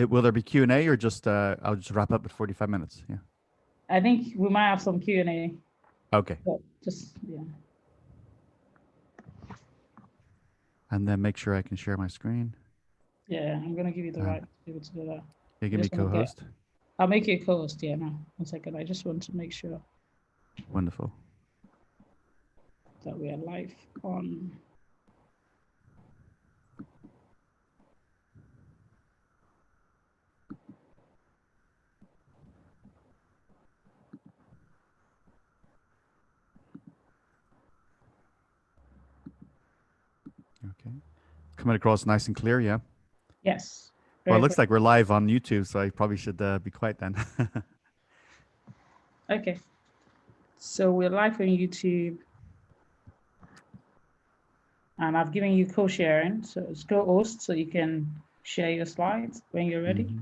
Will there be Q&A or just I'll just wrap up at 45 minutes? Yeah. I think we might have some Q&A. Okay. But just, yeah. And then make sure I can share my screen. Yeah, I'm going to give you the right to be able to do that. You give me co-host? I'll make you a co-host, yeah, no. 1 second, I just want to make sure. Wonderful. That we are live on. Okay. Coming across nice and clear, yeah? Yes. Well, it looks like we're live on YouTube, so I probably should be quiet then. Okay. So we're live on YouTube. And I've given you co-sharing, so it's co-host, so you can share your slides when you're ready. Mm-hmm.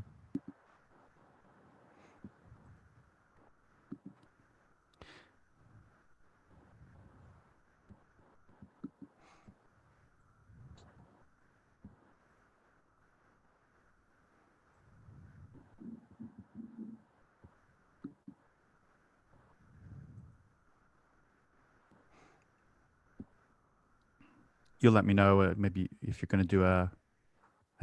You'll let me know maybe if you're going to do an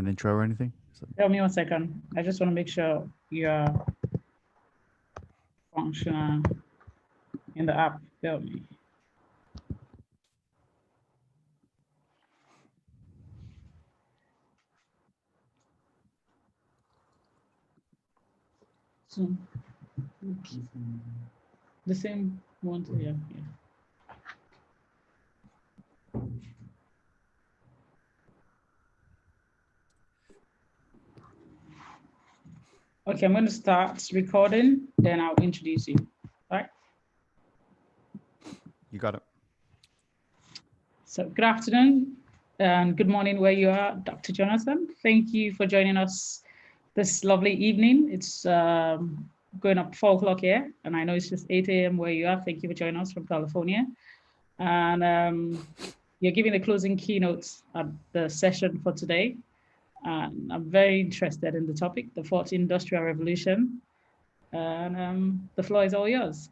intro or anything. So. Tell me 1 second. I just want to make sure you're functional in the app. Tell me. So, oops. The same one, yeah. Okay, I'm going to start recording, then I'll introduce you. All right? You got it. So good afternoon and good morning where you are, Dr. Jonathan. Thank you for joining us this lovely evening. It's going up 4 o'clock here, and I know it's just 8 a.m. where you are. Thank you for joining us from California. And you're giving the closing keynotes at the session for today. And I'm very interested in the topic, the fourth industrial revolution. And the floor is all yours.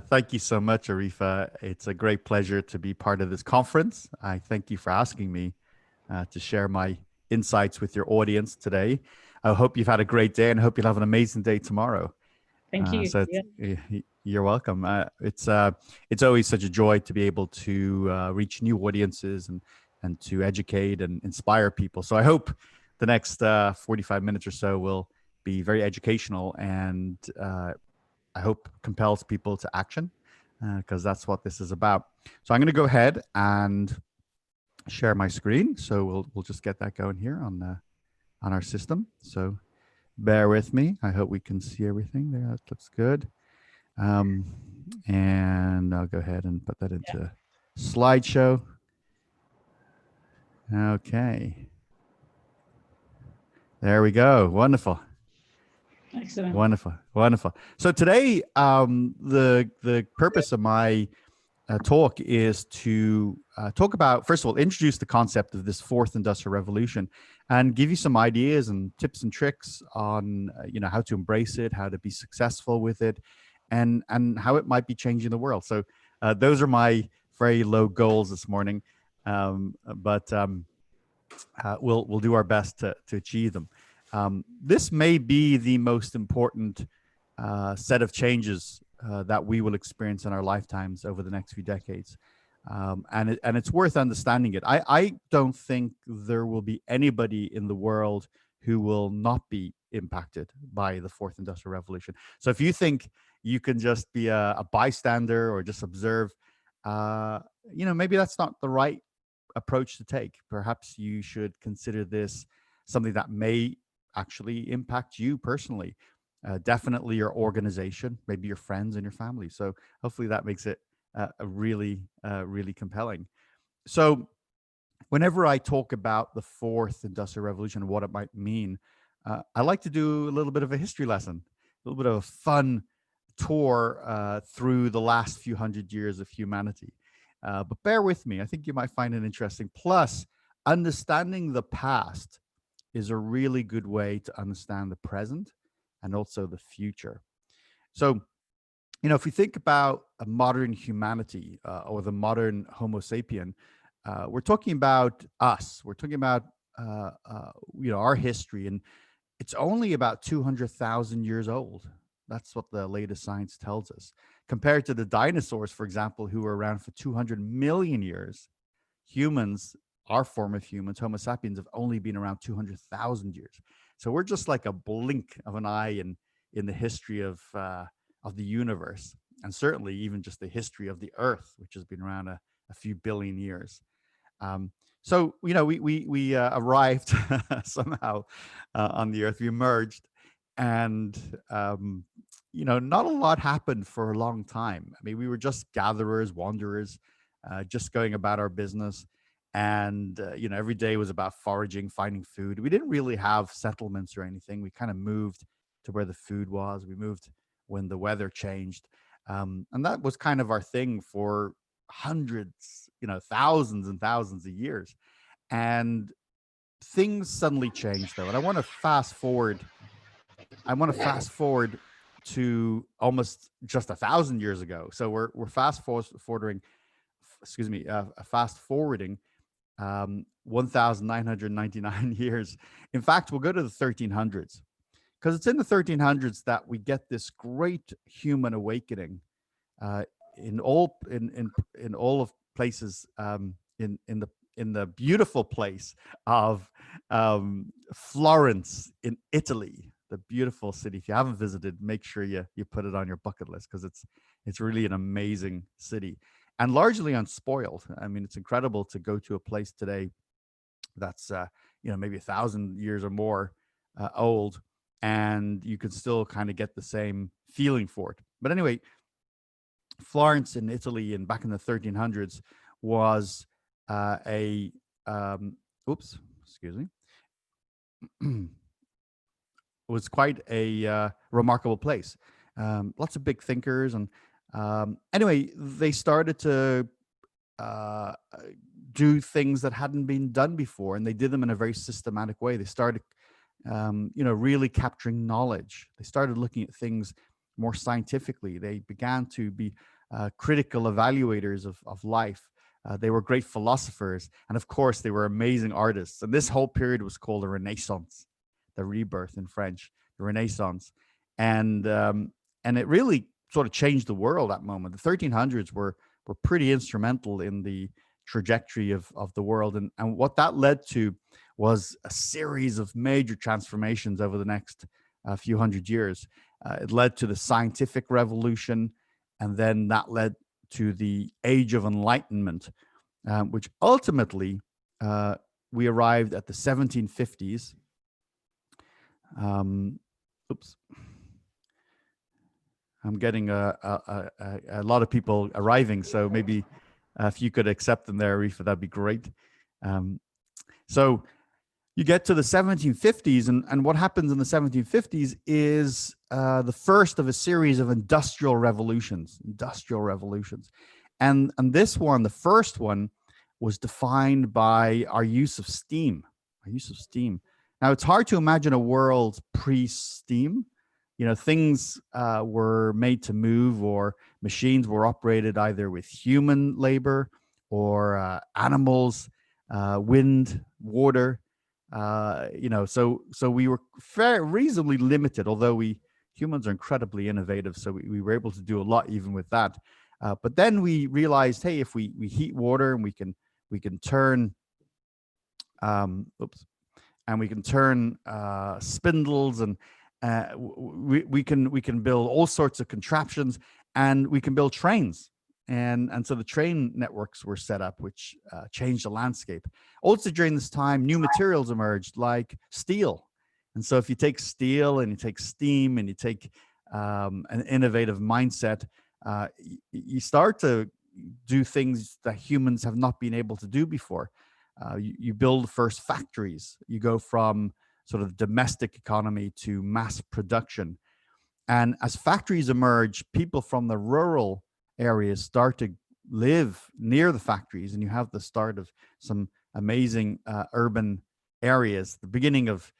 Thank you so much, Erefa. It's a great pleasure to be part of this conference. I thank you for asking me to share my insights with your audience today. I hope you've had a great day and I hope you'll have an amazing day tomorrow. Thank you. You're welcome. It's always such a joy to be able to reach new audiences and to educate and inspire people. So I hope the next 45 minutes or so will be very educational and I hope compels people to action because that's what this is about. So I'm going to go ahead and share my screen. So we'll just get that going here on our system. So bear with me. I hope we can see everything there. That looks good. And I'll go ahead and put that into slideshow. Okay. There we go. Wonderful. Excellent. Wonderful. Wonderful. So today, the purpose of my talk is to talk about, first of all, introduce the concept of this fourth industrial revolution and give you some ideas and tips and tricks on, how to embrace it, how to be successful with it, and how it might be changing the world. So those are my very low goals this morning, but we'll do our best to achieve them. This may be the most important set of changes that we will experience in our lifetimes over the next few decades. And it's worth understanding it. I don't think there will be anybody in the world who will not be impacted by the fourth industrial revolution. So if you think you can just be a bystander or just observe, maybe that's not the right approach to take. Perhaps you should consider this something that may actually impact you personally, definitely your organization, maybe your friends and your family. So hopefully that makes it really compelling. So whenever I talk about the fourth industrial revolution and what it might mean, I like to do a little bit of a history lesson, a little bit of a fun tour through the last few hundred years of humanity. But bear with me, I think you might find it interesting. Plus, understanding the past is a really good way to understand the present and also the future. So, if we think about a modern humanity or the modern Homo sapien, we're talking about us. We're talking about our history, and it's only about 200,000 years old. That's what the latest science tells us. Compared to the dinosaurs, for example, who were around for 200 million years, humans, our form of humans, Homo sapiens, have only been around 200,000 years. So we're just like a blink of an eye in the history of the universe, and certainly even just the history of the Earth, which has been around a few billion years. So we arrived somehow on the Earth. We emerged, and not a lot happened for a long time. I mean, we were just gatherers, wanderers, just going about our business, and every day was about foraging, finding food. We didn't really have settlements or anything. We kind of moved to where the food was. We moved when the weather changed, and that was kind of our thing for hundreds, thousands and thousands of years. And things suddenly changed, though. And I want to fast forward to almost just 1,000 years ago. So we're fast forwarding 1,999 years. In fact, we'll go to the 1300s, because it's in the 1300s that we get this great human awakening uh, in all of places, in the beautiful place of Florence in Italy, the beautiful city. If you haven't visited, make sure you put it on your bucket list, because it's really an amazing city and largely unspoiled. I mean, it's incredible to go to a place today that's maybe 1,000 years or more old, and you can still kind of get the same feeling for it. But anyway, Florence in Italy, and back in the 1300s, was a oops, excuse me, was quite a remarkable place. Lots of big thinkers, and anyway, they started to uh, do things that hadn't been done before, and they did them in a very systematic way. They started, really capturing knowledge. They started looking at things more scientifically. They began to be critical evaluators of life. They were great philosophers, and of course, they were amazing artists. And this whole period was called the Renaissance, the rebirth in French, the Renaissance, and it really sort of changed the world at that moment. The 1300s were pretty instrumental in the trajectory of the world, and what that led to was a series of major transformations over the next few hundred years. It led to the scientific revolution, and then that led to the Age of Enlightenment, which ultimately we arrived at the 1750s. Oops. I'm getting a lot of people arriving, so maybe if you could accept them there, Erefa, that'd be great. So you get to the 1750s, and what happens in the 1750s is the first of a series of industrial revolutions. And this one, the first one, was defined by our use of steam. Now, it's hard to imagine a world pre-steam. Things were made to move, or machines were operated either with human labor or animals, wind, water. So we were reasonably limited, although humans are incredibly innovative, so we were able to do a lot even with that. But then we realized, hey, if we heat water, and we can turn and we can turn spindles, and we can build all sorts of contraptions, and we can build trains. And so the train networks were set up, which changed the landscape. Also during this time, new materials emerged like steel. And so if you take steel and you take steam and you take an innovative mindset, you start to do things that humans have not been able to do before. You build first factories. You go from sort of domestic economy to mass production. And as factories emerge, people from the rural areas start to live near the factories, and you have the start of some amazing urban areas, the beginning of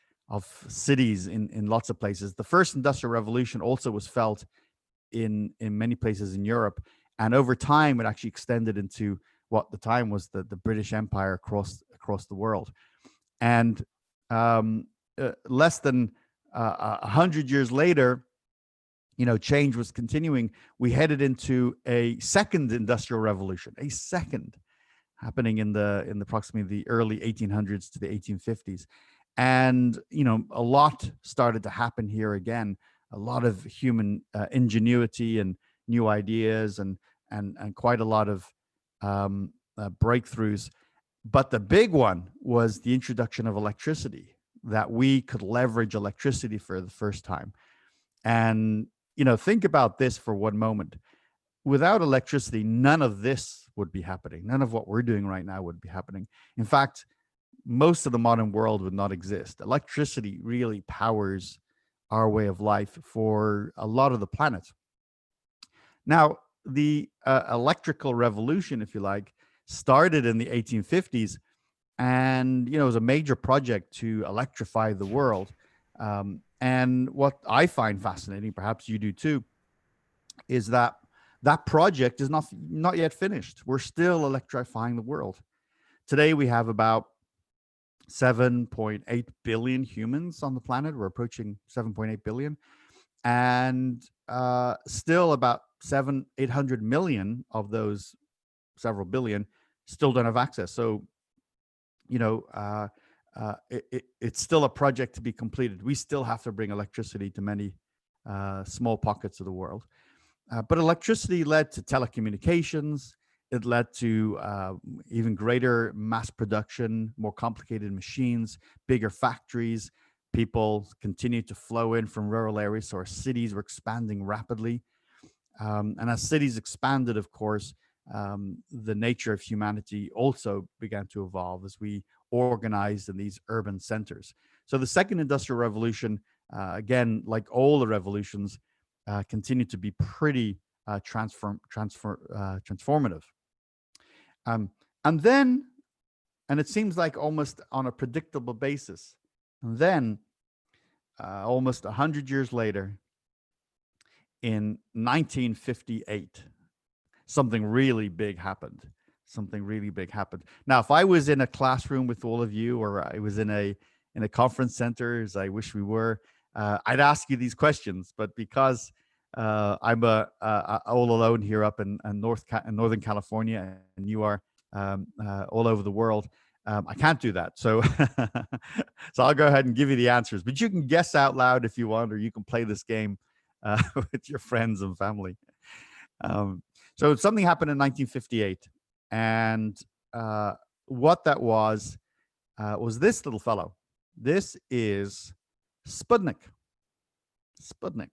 cities in lots of places. The first industrial revolution also was felt in many places in Europe, and over time it actually extended into what the time was the British Empire across the world. And less than 100 years later, change was continuing. We headed into a second industrial revolution, a second, happening in approximately the early 1800s to the 1850s. And a lot started to happen here again. A lot of human ingenuity and new ideas, and quite a lot of breakthroughs. But the big one was the introduction of electricity, that we could leverage electricity for the first time. And think about this for one moment. Without electricity, none of this would be happening. None of what we're doing right now would be happening. In fact, most of the modern world would not exist. Electricity really powers our way of life for a lot of the planet. Now, the electrical revolution, if you like, started in the 1850s, and it was a major project to electrify the world. And what I find fascinating, perhaps you do too, is that project is not yet finished. We're still electrifying the world. Today we have about 7.8 billion humans on the planet. We're approaching 7.8 billion, and still about 800 million of those several billion still don't have access. So it's still a project to be completed. We still have to bring electricity to many small pockets of the world. But electricity led to telecommunications. It led to even greater mass production, more complicated machines, bigger factories. People continued to flow in from rural areas, so our cities were expanding rapidly. And as cities expanded, of course, the nature of humanity also began to evolve as we organized in these urban centers. So the second industrial revolution, again, like all the revolutions, continued to be pretty transformative. And then, and it seems like almost on a predictable basis, and then almost 100 years later, in 1958, something really big happened. Something really big happened. Now, if I was in a classroom with all of you, or I was in a conference center, as I wish we were, I'd ask you these questions. But because I'm all alone here up in Northern California, and you are all over the world, I can't do that. So, so I'll go ahead and give you the answers. But you can guess out loud if you want, or you can play this game with your friends and family. So something happened in 1958, and what that was this little fellow. This is Sputnik. Sputnik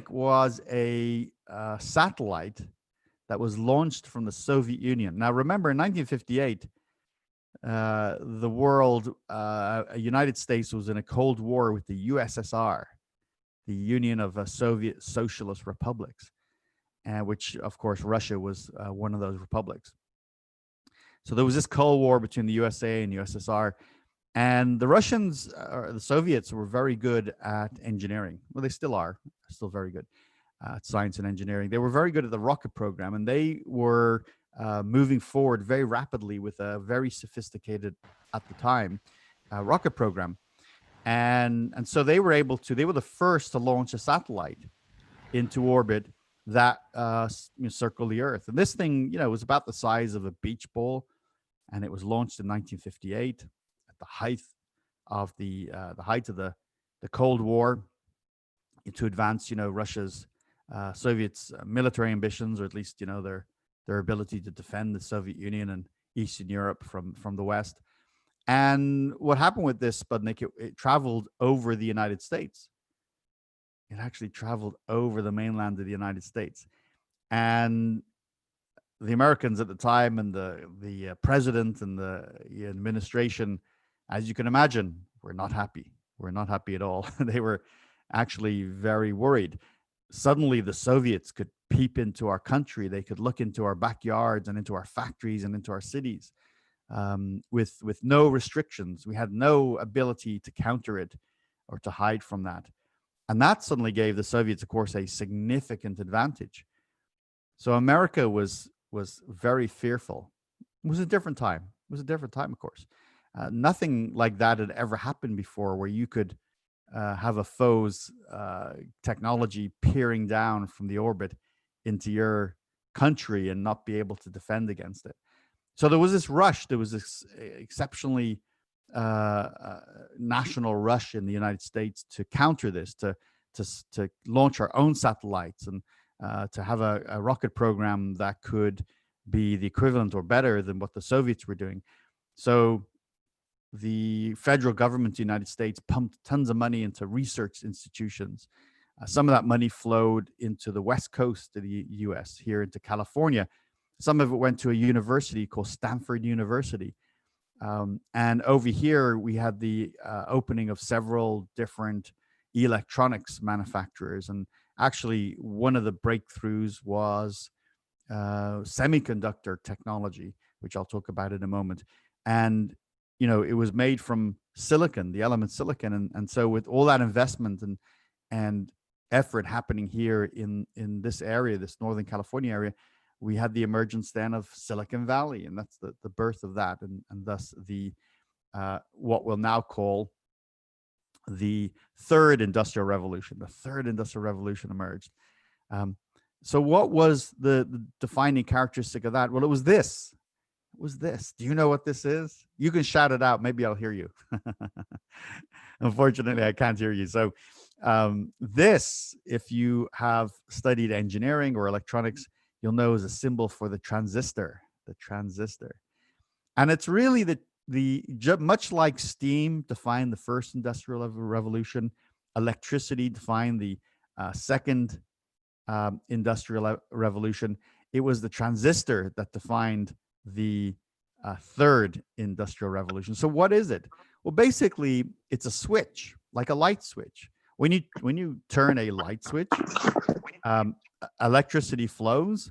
was a satellite that was launched from the Soviet Union. Now, remember, in 1958, the world, United States, was in a Cold War with the USSR, the Union of Soviet Socialist Republics, which, of course, Russia was one of those republics. So there was this Cold War between the USA and USSR, and the Russians, or the Soviets, were very good at engineering. Well, they still are, still very good at science and engineering. They were very good at the rocket program, and they were moving forward very rapidly with a very sophisticated, at the time, rocket program. And so they were the first to launch a satellite into orbit that circled the Earth. And this thing, was about the size of a beach ball, and it was launched in 1958 at the height of the Cold War, to advance, Russia's Soviets' military ambitions, or at least, their ability to defend the Soviet Union and Eastern Europe from the West. And what happened with this Sputnik, it traveled over the United States. It actually traveled over the mainland of the United States. And the Americans at the time, and the president and the administration, as you can imagine, were not happy. Were not happy at all. They were actually very worried. Suddenly, the Soviets could peep into our country. They could look into our backyards and into our factories and into our cities. with no restrictions. We had no ability to counter it or to hide from that. And that suddenly gave the Soviets, of course, a significant advantage. So America was very fearful. It was a different time. It was a different time, of course. Nothing like that had ever happened before, where you could have a foe's technology peering down from the orbit into your country and not be able to defend against it. So there was this rush. There was this exceptionally national rush in the United States to counter this, to launch our own satellites, and to have a rocket program that could be the equivalent or better than what the Soviets were doing. So the federal government of the United States pumped tons of money into research institutions. Some of that money flowed into the West Coast of the US, here into California. Some of it went to a university called Stanford University. And over here, we had the opening of several different electronics manufacturers. And actually, one of the breakthroughs was semiconductor technology, which I'll talk about in a moment. And it was made from silicon, the element silicon. And so with all that investment and effort happening here in this area, this Northern California area, we had the emergence then of Silicon Valley, and that's the birth of that, and thus the what we'll now call the third industrial revolution. The third industrial revolution emerged. So what was the defining characteristic of that? Well, it was this. It was this. Do you know what this is? You can shout it out. Maybe I'll hear you. Unfortunately, I can't hear you. So this, if you have studied engineering or electronics, you'll know is a symbol for the transistor. The transistor. And it's really much like steam defined the first industrial revolution, electricity defined the second industrial revolution. It was the transistor that defined the third industrial revolution. So what is it? Well, basically, it's a switch, like a light switch. When you turn a light switch, electricity flows,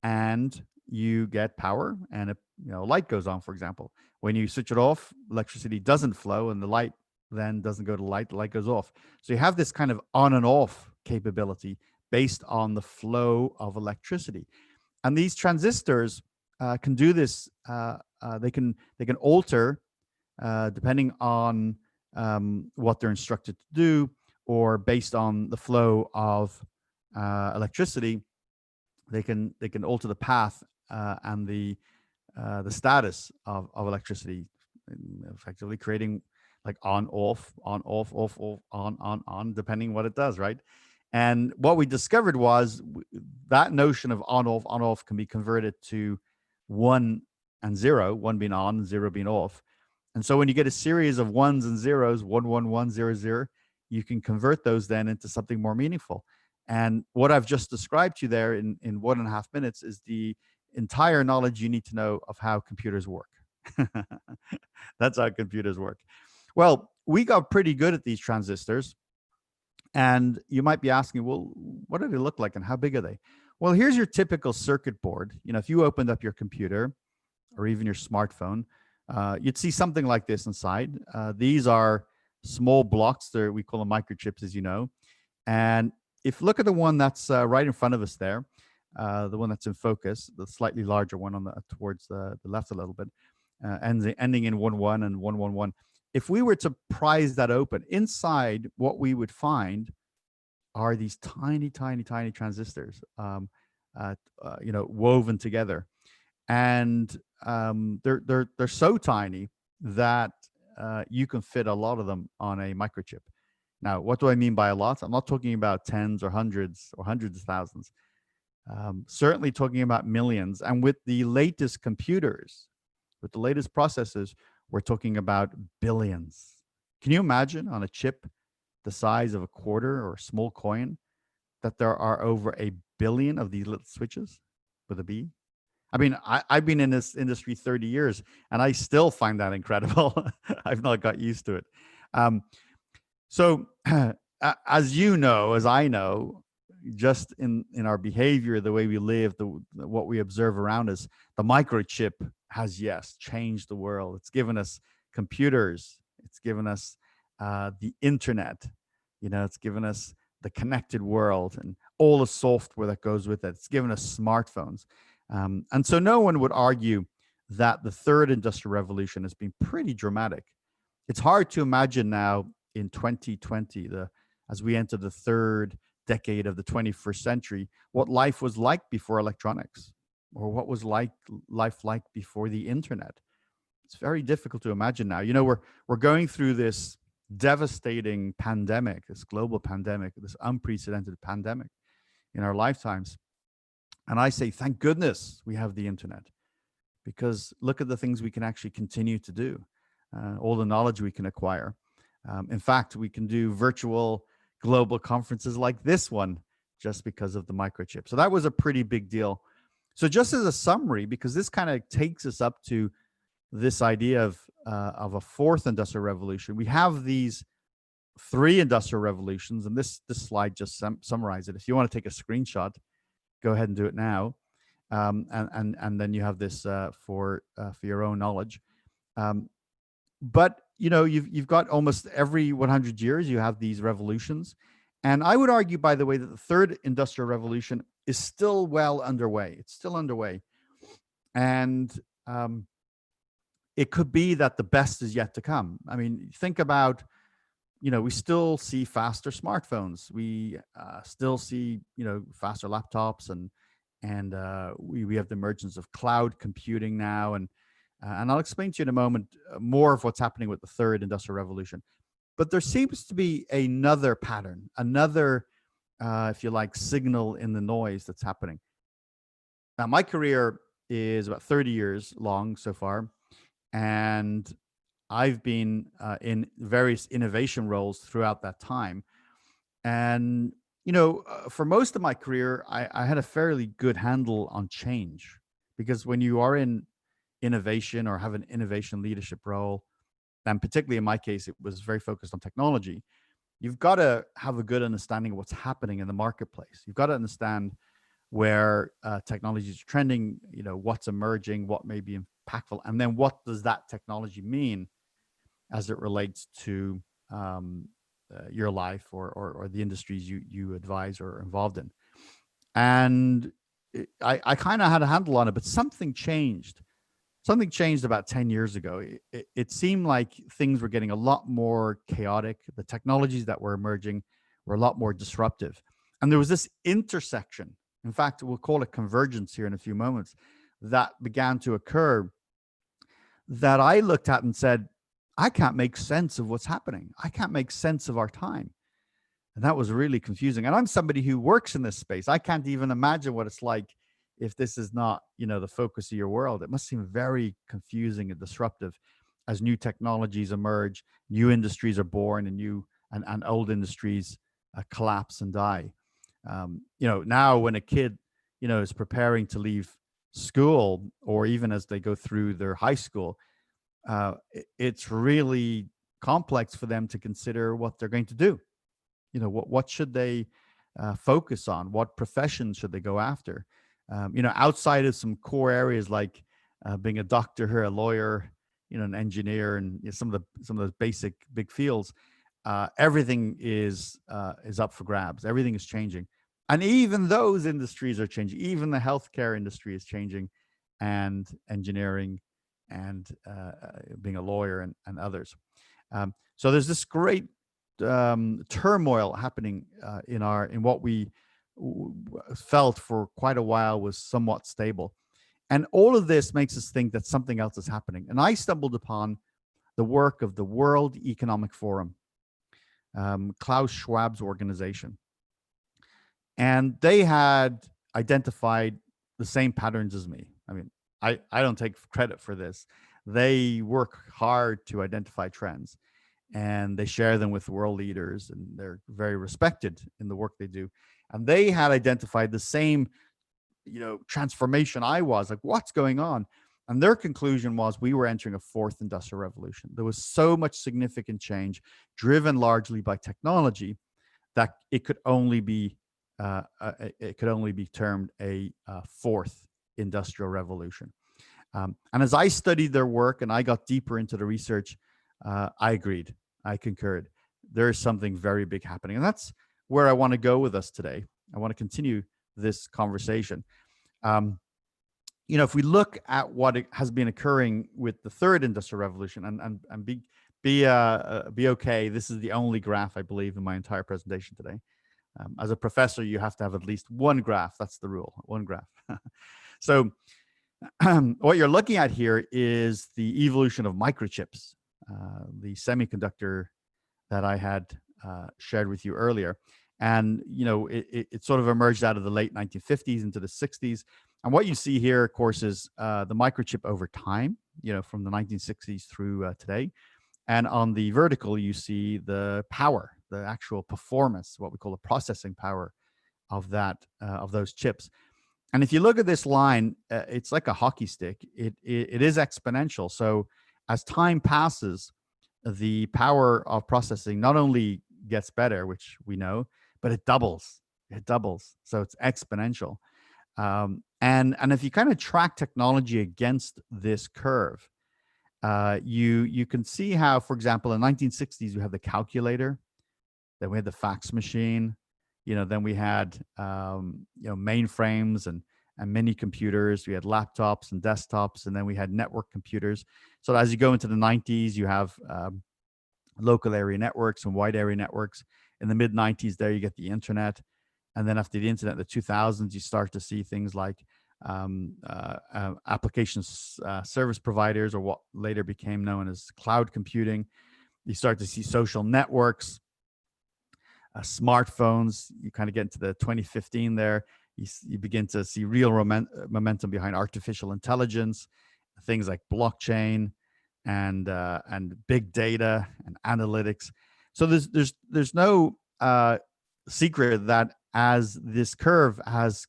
and you get power, and a light goes on. For example, when you switch it off, electricity doesn't flow, and the light then doesn't go to the light goes off. So you have this kind of on and off capability based on the flow of electricity. And these transistors can do this. They can alter depending on what they're instructed to do, or based on the flow of electricity. They can alter the path and the status of electricity, effectively creating like on off, on, depending what it does, right? And what we discovered was that notion of on off can be converted to 1 and 0, 1 being on and 0 being off. And so when you get a series of ones and zeros, 1 1 1 0 0, you can convert those then into something more meaningful. And what I've just described to you there in 1.5 minutes is the entire knowledge you need to know of how computers work. That's how computers work. Well, we got pretty good at these transistors. And you might be asking, well, what do they look like and how big are they? Well, here's your typical circuit board. If you opened up your computer or even your smartphone, you'd see something like this inside. These are small blocks. We call them microchips, as you know. And if you look at the one that's right in front of us there, the one that's in focus, the slightly larger one towards the left a little bit, ending in 1 1 and 1 1 1. If we were to prise that open, inside what we would find are these tiny, tiny, tiny transistors, woven together, and they're so tiny that you can fit a lot of them on a microchip. Now, what do I mean by a lot? I'm not talking about tens or hundreds of thousands. Certainly talking about millions. And with the latest computers, with the latest processors, we're talking about billions. Can you imagine on a chip the size of a quarter or a small coin that there are over 1 billion of these little switches with a B? I mean, I've been in this industry 30 years and I still find that incredible. I've not got used to it. So as you know, as I know, just in our behavior, the way we live, what we observe around us, the microchip has, yes, changed the world. It's given us computers. It's given us the internet. It's given us the connected world and all the software that goes with it. It's given us smartphones. And so no one would argue that the third industrial revolution has been pretty dramatic. It's hard to imagine now in 2020, as we enter the third decade of the 21st century, what life was like before electronics, or what was life like before the internet. It's very difficult to imagine now. We're going through this devastating pandemic, this global pandemic, this unprecedented pandemic in our lifetimes. And I say, thank goodness we have the internet, because look at the things we can actually continue to do, all the knowledge we can acquire. In fact, we can do virtual global conferences like this one just because of the microchip. So that was a pretty big deal. So just as a summary, because this kind of takes us up to this idea of a fourth industrial revolution, we have these three industrial revolutions, and this slide just summarizes it. If you want to take a screenshot, go ahead and do it now, and then you have this for your own knowledge. But you've got almost every 100 years you have these revolutions, and I would argue, by the way, that the third industrial revolution is still well underway. It's still underway, and it could be that the best is yet to come. I mean, think about, we still see faster smartphones. We still see, faster laptops, and we have the emergence of cloud computing now. And I'll explain to you in a moment more of what's happening with the third industrial revolution. But there seems to be another pattern, another, if you like, signal in the noise that's happening. Now, my career is about 30 years long so far, and I've been in various innovation roles throughout that time. And, for most of my career, I had a fairly good handle on change, because when you are in innovation or have an innovation leadership role, and particularly in my case, it was very focused on technology, you've got to have a good understanding of what's happening in the marketplace. You've got to understand where technologies are trending, what's emerging, what may be impactful, and then what does that technology mean as it relates to your life or the industries you advise or are involved in. And I kind of had a handle on it, but something changed. Something changed about 10 years ago. It seemed like things were getting a lot more chaotic. The technologies that were emerging were a lot more disruptive. And there was this intersection. In fact, we'll call it convergence here in a few moments, that began to occur, that I looked at and said, I can't make sense of what's happening. I can't make sense of our time. And that was really confusing. And I'm somebody who works in this space. I can't even imagine what it's like if this is not, the focus of your world. It must seem very confusing and disruptive as new technologies emerge, new industries are born, and old industries collapse and die. Now when a kid, is preparing to leave school, or even as they go through their high school, it's really complex for them to consider what they're going to do. What should they focus on? What professions should they go after? Outside of some core areas like being a doctor, a lawyer, an engineer, and some of the basic big fields, everything is up for grabs. Everything is changing, and even those industries are changing. Even the healthcare industry is changing, and engineering, and being a lawyer, and others. So there's this great turmoil happening in what we felt for quite a while was somewhat stable. And all of this makes us think that something else is happening. And I stumbled upon the work of the World Economic Forum, Klaus Schwab's organization. And they had identified the same patterns as me. I mean, I don't take credit for this. They work hard to identify trends, and they share them with world leaders, and they're very respected in the work they do. And they had identified the same, transformation I was, like, what's going on? And their conclusion was we were entering a fourth industrial revolution. There was so much significant change driven largely by technology that it could only be it could only be termed a fourth industrial revolution. And as I studied their work and I got deeper into the research, I agreed. I concurred. There is something very big happening. And that's where I want to go with us today. I want to continue this conversation. If we look at what has been occurring with the third industrial revolution, and be okay, this is the only graph I believe in my entire presentation today. As a professor, you have to have at least one graph. That's the rule, one graph. So what you're looking at here is the evolution of microchips, the semiconductor that I had shared with you earlier. And, it sort of emerged out of the late 1950s into the 60s. And what you see here, of course, is the microchip over time, from the 1960s through today. And on the vertical, you see the power, the actual performance, what we call the processing power of those chips. And if you look at this line, it's like a hockey stick. It is exponential. So as time passes, the power of processing not only gets better, which we know, but it doubles. It doubles. So it's exponential. And if you kind of track technology against this curve, you can see how, for example, in the 1960s, we have the calculator, then we had the fax machine, then we had mainframes and mini computers. We had laptops and desktops, and then we had network computers. So as you go into the 90s, you have local area networks and wide area networks. In the mid 90s, there you get the internet. And then after the internet, the 2000s, you start to see things like applications service providers, or what later became known as cloud computing. You start to see social networks, smartphones. You kind of get into the 2015 there. You begin to see real momentum behind artificial intelligence, things like blockchain and big data and analytics. So there's no secret that as this curve has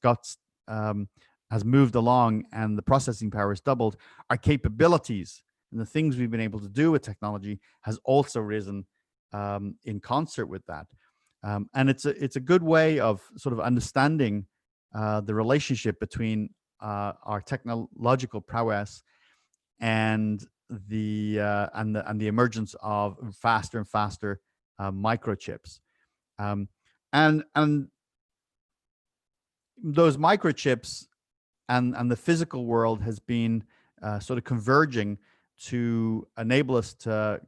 moved along and the processing power has doubled, our capabilities and the things we've been able to do with technology has also risen in concert with that. And it's a good way of sort of understanding the relationship between our technological prowess and the emergence of faster and faster microchips. And those microchips and the physical world has been sort of converging to enable us to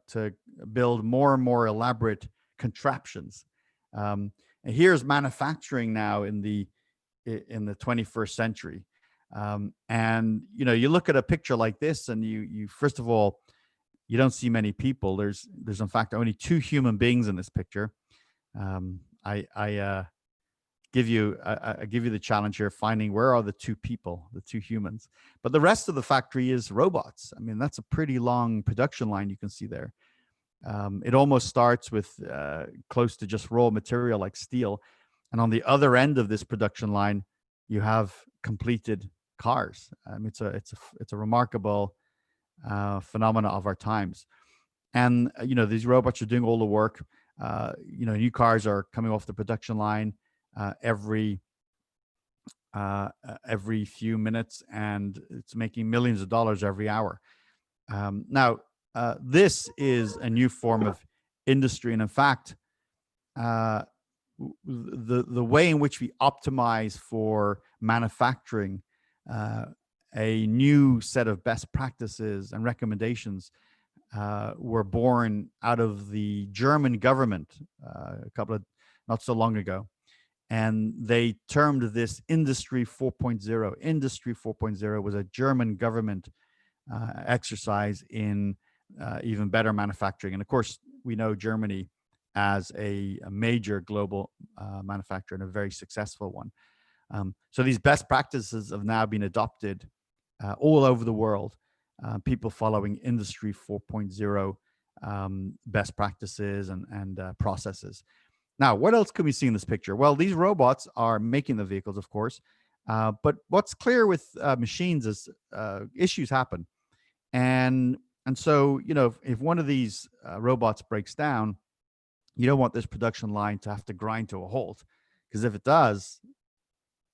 build more and more elaborate contraptions. And here's manufacturing now in the 21st century. And you look at a picture like this, and you first of all, you don't see many people. There's in fact only two human beings in this picture. I give you the challenge here, finding where are the two people, the two humans. But the rest of the factory is robots. I mean, that's a pretty long production line you can see there. It almost starts with close to just raw material like steel, and on the other end of this production line, you have completed cars. It's a remarkable phenomena of our times. And these robots are doing all the work. New cars are coming off the production line every few minutes, and it's making millions of dollars every hour. Now, this is a new form of industry, and in fact, the way in which we optimize for manufacturing, a new set of best practices and recommendations were born out of the German government not so long ago. And they termed this Industry 4.0. Industry 4.0 was a German government exercise in even better manufacturing. And of course, we know Germany as a major global manufacturer and a very successful one. So these best practices have now been adopted all over the world. People following Industry 4.0 best practices and processes. Now, what else can we see in this picture? Well, these robots are making the vehicles, of course. But what's clear with machines is issues happen. And so, if one of these robots breaks down, you don't want this production line to have to grind to a halt, Because if it does,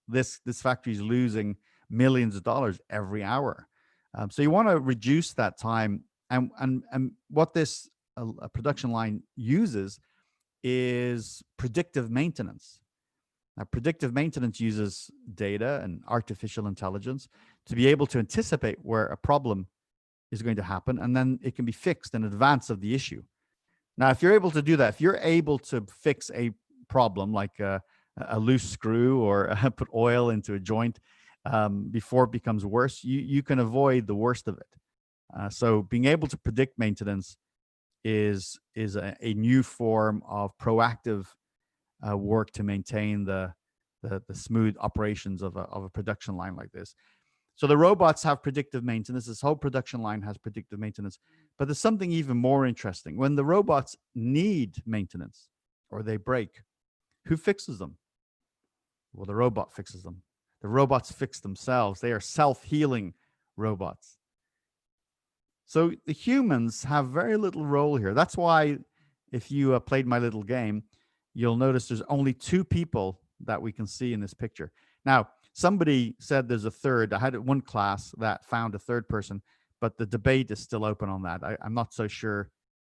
this factory is losing millions of dollars every hour. So you want to reduce that time. And what this a production line uses is predictive maintenance. Now, predictive maintenance uses data and artificial intelligence to be able to anticipate where a problem is going to happen, and then it can be fixed in advance of the issue. Now, if you're able to do that, if you're able to fix a problem like a loose screw or put oil into a joint before it becomes worse, you can avoid the worst of it. So being able to predict maintenance is a new form of proactive work to maintain the smooth operations of a production line like this. So the robots have predictive maintenance. This whole production line has predictive maintenance. But there's something even more interesting. When the robots need maintenance or they break, who fixes them? Well, the robot fixes them. The robots fix themselves. They are self-healing robots. So the humans have very little role here. That's why if you played my little game, you'll notice there's only 2 people that we can see in this picture. Now, somebody said there's a third. I had one class that found a third person, but the debate is still open on that. I'm not so sure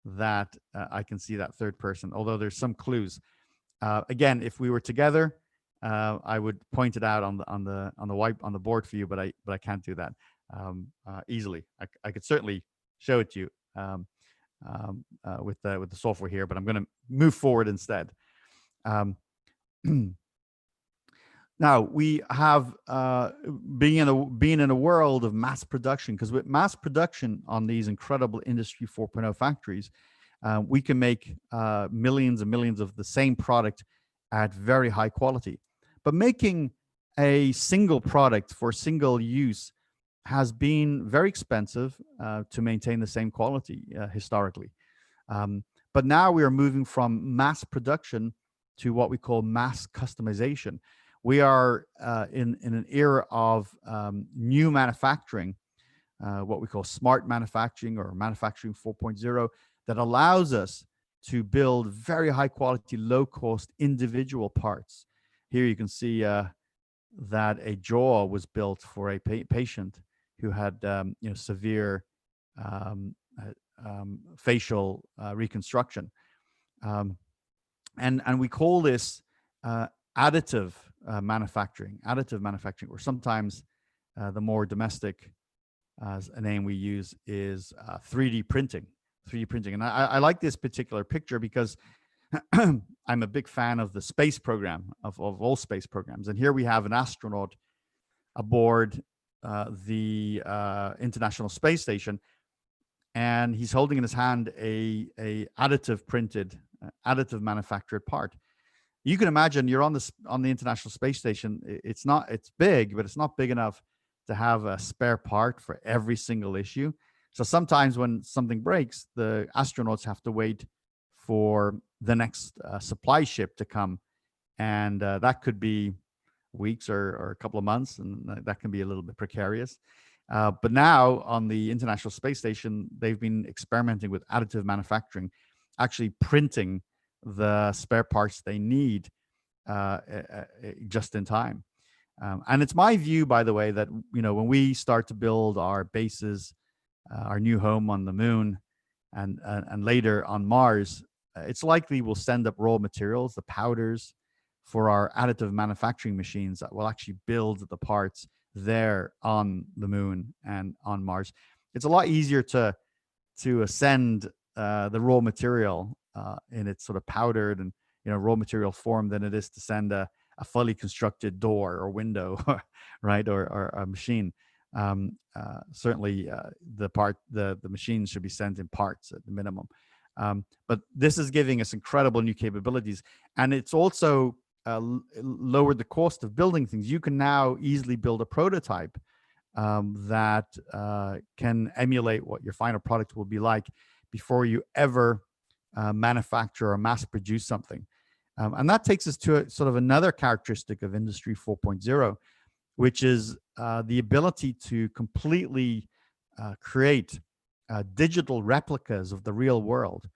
that I can see that third person, although there's some clues. Again, if we were together, I would point it out on the board for you, but I can't do that easily. I could certainly show it to you with the software here, but I'm going to move forward instead. Now we have being in a world of mass production, because with mass production on these incredible Industry 4.0 factories, we can make millions and millions of the same product at very high quality. But making a single product for single use has been very expensive to maintain the same quality historically. But now we are moving from mass production to what we call mass customization. We are in an era of new manufacturing, what we call smart manufacturing or manufacturing 4.0, that allows us to build very high quality, low cost individual parts. Here you can see that a jaw was built for a patient who had severe facial reconstruction. And we call this additive manufacturing, or sometimes the more domestic name we use is 3D printing. And I like this particular picture because I'm a big fan of the space program, of all space programs. And here we have an astronaut aboard the International Space Station, and he's holding in his hand a additive additive manufactured part. You can imagine you're on the International Space Station. It's big, but it's not big enough to have a spare part for every single issue. So sometimes when something breaks, the astronauts have to wait for the next supply ship to come, and that could be weeks or a couple of months, and that can be a little bit precarious. But now on the International Space Station, they've been experimenting with additive manufacturing, actually printing the spare parts they need just in time. And it's my view, by the way, that when we start to build our bases, our new home on the moon, and later on Mars, it's likely we'll send up raw materials, the powders, for our additive manufacturing machines that will actually build the parts there on the moon and on Mars. It's a lot easier to send the raw material in its sort of powdered and raw material form than it is to send a fully constructed door or window, right, or a machine. Certainly, the machines should be sent in parts at the minimum. But this is giving us incredible new capabilities, and it's also lowered the cost of building things. You can now easily build a prototype that can emulate what your final product will be like before you ever manufacture or mass produce something. And that takes us to sort of another characteristic of Industry 4.0, which is the ability to completely create digital replicas of the real world.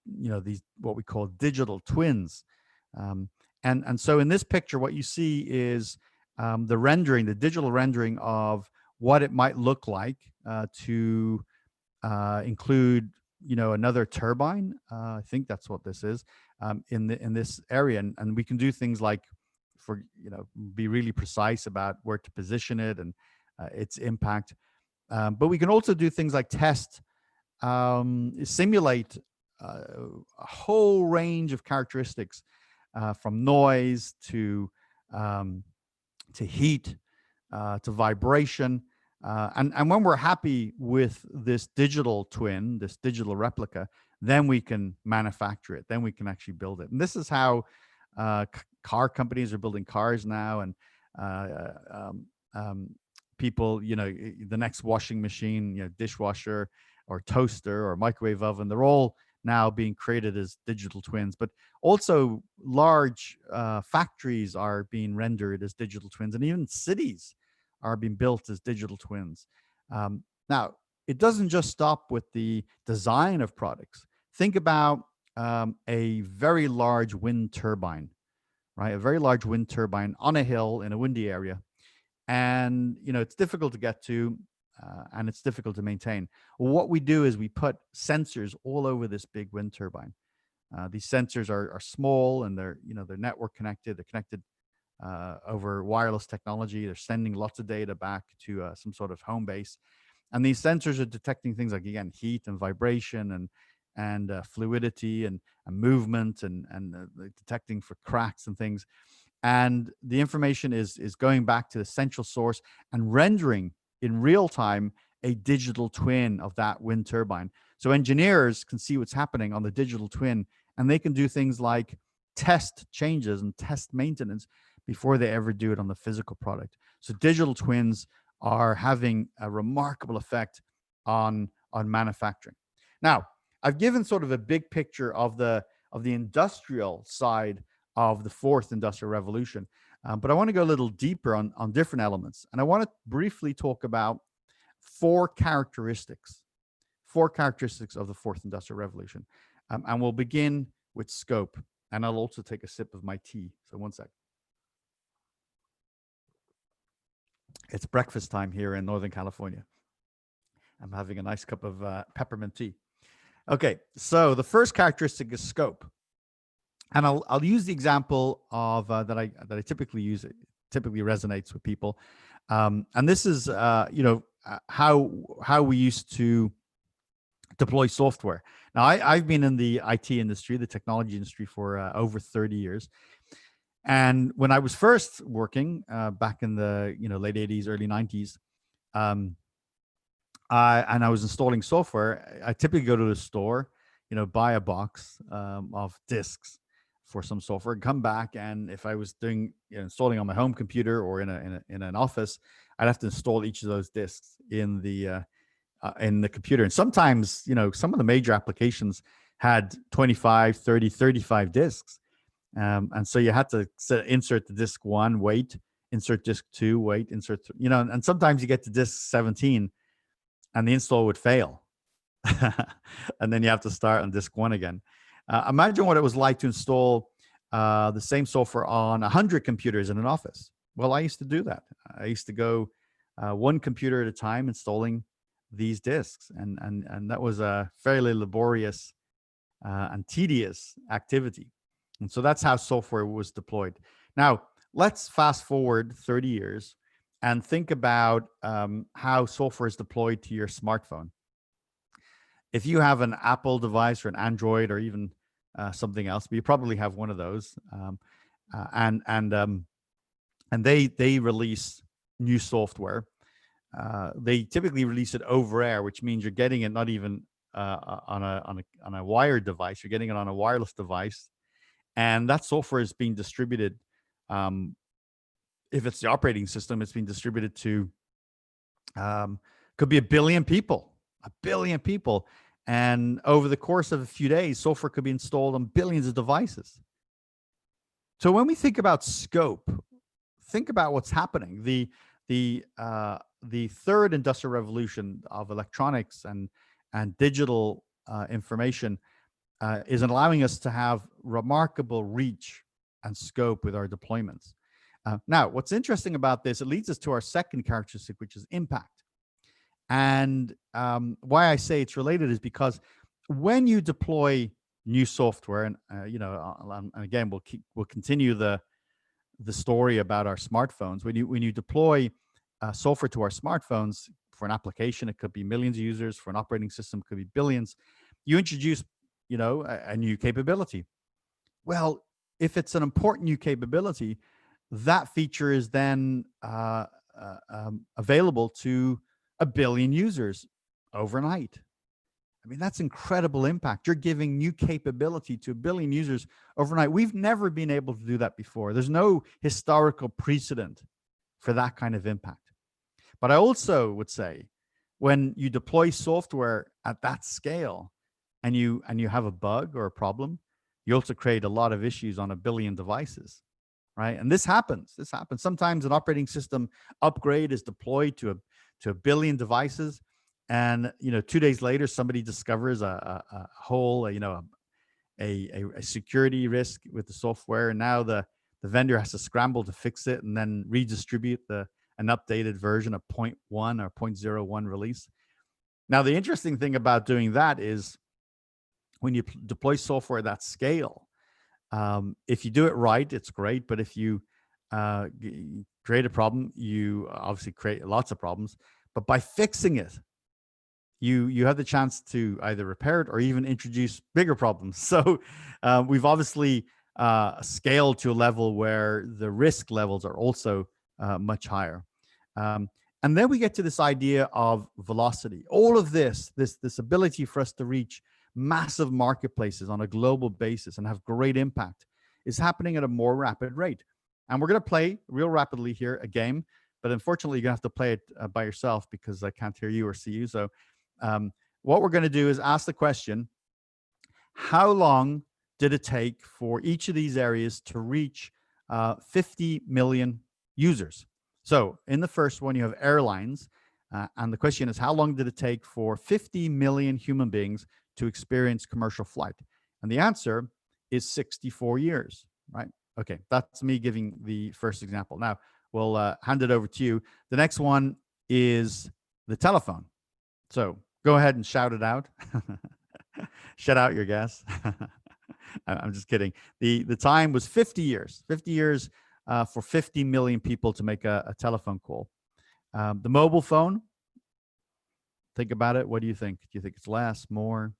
These what we call digital twins. And so in this picture, what you see is the rendering, the digital rendering of what it might look like to include, another turbine. I think that's what this is, in this area, and we can do things like, for be really precise about where to position it and its impact. But we can also do things like test, simulate a whole range of characteristics, from noise um, to heat, to vibration. And when we're happy with this digital twin, this digital replica, then we can manufacture it. Then we can actually build it. And this is how car companies are building cars now. And uh, um, um, people, the next washing machine, dishwasher or toaster or microwave oven, they're all now being created as digital twins. But also large factories are being rendered as digital twins, and even cities are being built as digital twins. Now, it doesn't just stop with the design of products. Think about a very large wind turbine, right? A very large wind turbine on a hill in a windy area. And, it's difficult to get to, and it's difficult to maintain. Well, what we do is we put sensors all over this big wind turbine. These sensors are small, and they're network connected. They're connected over wireless technology. They're sending lots of data back to some sort of home base, and these sensors are detecting things like, again, heat and vibration and fluidity and movement and detecting for cracks and things. And the information is going back to the central source and rendering in real time a digital twin of that wind turbine. So engineers can see what's happening on the digital twin, and they can do things like test changes and test maintenance before they ever do it on the physical product. So digital twins are having a remarkable effect on manufacturing. Now, I've given sort of a big picture of the industrial side of the fourth industrial revolution, but I want to go a little deeper on different elements, and I want to briefly talk about four characteristics of the fourth industrial revolution, and we'll begin with scope. And I'll also take a sip of my tea. So one sec. It's breakfast time here in Northern California. I'm having a nice cup of peppermint tea. Okay, so the first characteristic is scope, and I'll use the example of that I typically use. It typically resonates with people, and this is how we used to deploy software. Now, I've been in the IT industry, the technology industry, for over 30 years. And when I was first working back in the late 80s, early 90s, I was installing software, I typically go to the store, buy a box of disks for some software, come back, and if I was doing installing on my home computer or in an office, I'd have to install each of those disks in the computer. And sometimes, some of the major applications had 25, 30, 35 disks. And so you had to insert the disk 1, wait, insert disk 2, wait, insert, and sometimes you get to disk 17 and the install would fail. And then you have to start on disk 1 again. Imagine what it was like to install the same software on 100 computers in an office. Well, I used to do that. I used to go one computer at a time installing these disks, and that was a fairly laborious and tedious activity. And so that's how software was deployed. Now, let's fast forward 30 years and think about how software is deployed to your smartphone. If you have an Apple device or an Android or even something else, but you probably have one of those, and they release new software. They typically release it over air, which means you're getting it not even on a wired device. You're getting it on a wireless device, and that software is being distributed. If it's the operating system, it's being distributed to could be a billion people. And over the course of a few days, software could be installed on billions of devices. So when we think about scope, think about what's happening. The third industrial revolution of electronics and digital information is allowing us to have remarkable reach and scope with our deployments. Now, what's interesting about this, it leads us to our second characteristic, which is impact. And why I say it's related is because when you deploy new software, and and again, we'll continue the story about our smartphones. When you deploy software to our smartphones for an application, it could be millions of users. For an operating system, it could be billions. You introduce, a new capability. Well, if it's an important new capability, that feature is then available to a billion users overnight. I mean, that's incredible impact. You're giving new capability to a billion users overnight. We've never been able to do that before. There's no historical precedent for that kind of impact. But I also would say when you deploy software at that scale and you have a bug or a problem, you also create a lot of issues on a billion devices, right? And this happens. Sometimes an operating system upgrade is deployed to a billion devices, and 2 days later somebody discovers a hole, a security risk with the software, and now the vendor has to scramble to fix it and then redistribute an updated version of 0.1 or 0.01 release. Now, the interesting thing about doing that is when you deploy software at that scale, if you do it right, it's great. But if you create a problem, you obviously create lots of problems. But by fixing it, you have the chance to either repair it or even introduce bigger problems. So we've obviously scaled to a level where the risk levels are also much higher. And then we get to this idea of velocity. All of this ability for us to reach massive marketplaces on a global basis and have great impact is happening at a more rapid rate. And we're going to play real rapidly here a game, but unfortunately you're going to have to play it by yourself because I can't hear you or see you. So what we're going to do is ask the question, how long did it take for each of these areas to reach 50 million users? So in the first one, you have airlines. And the question is, how long did it take for 50 million human beings to experience commercial flight? And the answer is 64 years, right? Okay, that's me giving the first example. Now, we'll hand it over to you. The next one is the telephone. So go ahead and shout it out. Shout out your guess. I'm just kidding. The time was 50 years. 50 years for 50 million people to make a telephone call. The mobile phone, think about it. What do you think? Do you think it's less, more?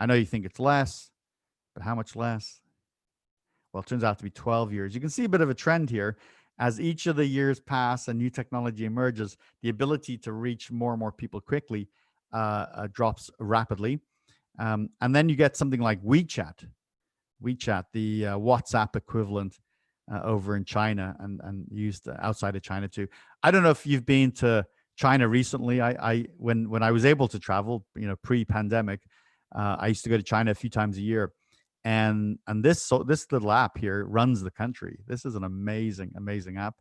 I know you think it's less, but how much less? Well, it turns out to be 12 years. You can see a bit of a trend here. As each of the years pass and new technology emerges, the ability to reach more and more people quickly drops rapidly. And then you get something like WeChat, the WhatsApp equivalent over in China and used outside of China too. I don't know if you've been to China recently. When I was able to travel, pre-pandemic, I used to go to China a few times a year, and this little app here runs the country. This is an amazing app.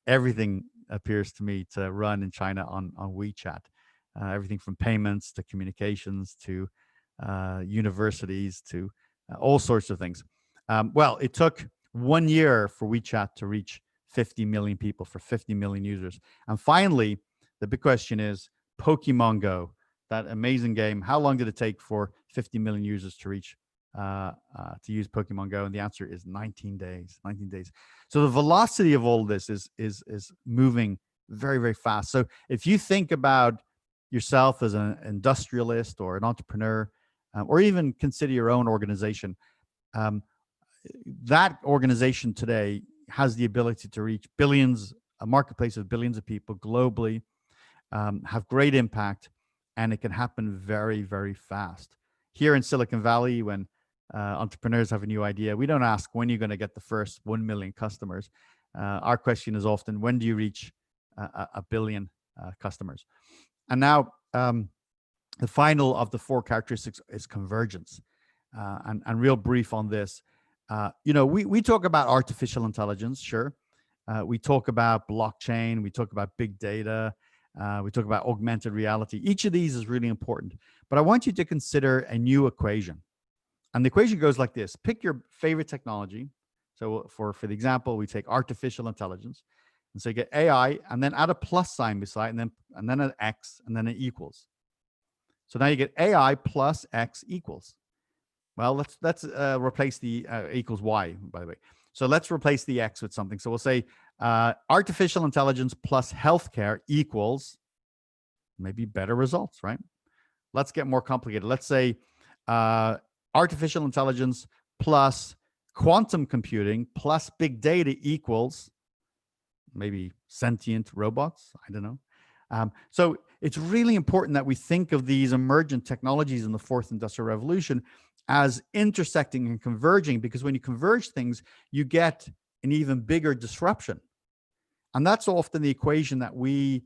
Everything appears to me to run in China on WeChat. Everything from payments to communications to universities to all sorts of things. Well, it took 1 year for WeChat to reach 50 million people, for 50 million users. And finally, the big question is Pokemon Go, that amazing game. How long did it take for 50 million users to reach to use Pokemon Go? And the answer is 19 days. 19 days. So the velocity of all this is moving very, very fast. So if you think about yourself as an industrialist or an entrepreneur, or even consider your own organization, that organization today has the ability to reach billions, a marketplace of billions of people globally, have great impact, and it can happen very, very fast. Here in Silicon Valley, when entrepreneurs have a new idea, we don't ask when you're going to get the first 1 million customers. Our question is often, when do you reach a billion customers? And now, the final of the 4 characteristics is convergence. And real brief on this. We talk about artificial intelligence, sure. We talk about blockchain. We talk about big data. We talk about augmented reality. Each of these is really important. But I want you to consider a new equation. And the equation goes like this. Pick your favorite technology. So for the example, we take artificial intelligence, and so you get AI, and then add a plus sign beside, and then an X, and then it equals. So now you get AI plus X equals. Well, let's replace the equals Y, by the way. So let's replace the X with something. So we'll say artificial intelligence plus healthcare equals maybe better results, right? Let's get more complicated. Let's say artificial intelligence plus quantum computing plus big data equals maybe sentient robots. I don't know. So it's really important that we think of these emergent technologies in the fourth industrial revolution as intersecting and converging, because when you converge things, you get an even bigger disruption. And that's often the equation that we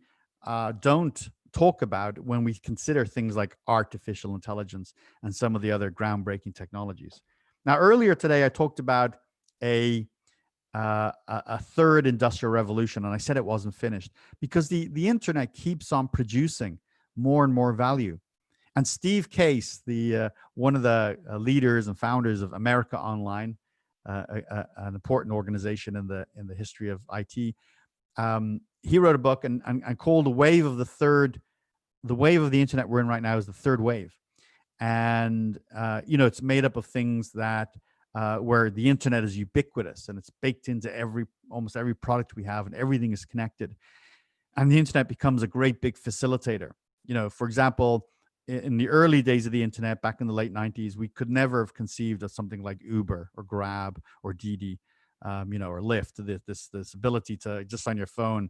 don't talk about when we consider things like artificial intelligence and some of the other groundbreaking technologies. Now, earlier today, I talked about a third industrial revolution, and I said it wasn't finished because the internet keeps on producing more and more value. And Steve Case, the one of the leaders and founders of America Online, an important organization in the history of IT, he wrote a book and called the wave of the internet we're in right now is the third wave. And it's made up of things that where the internet is ubiquitous and it's baked into almost every product we have, and everything is connected. And the internet becomes a great big facilitator. For example, in the early days of the internet, back in the late 90s, we could never have conceived of something like Uber or Grab or Didi, or Lyft. This ability to just on your phone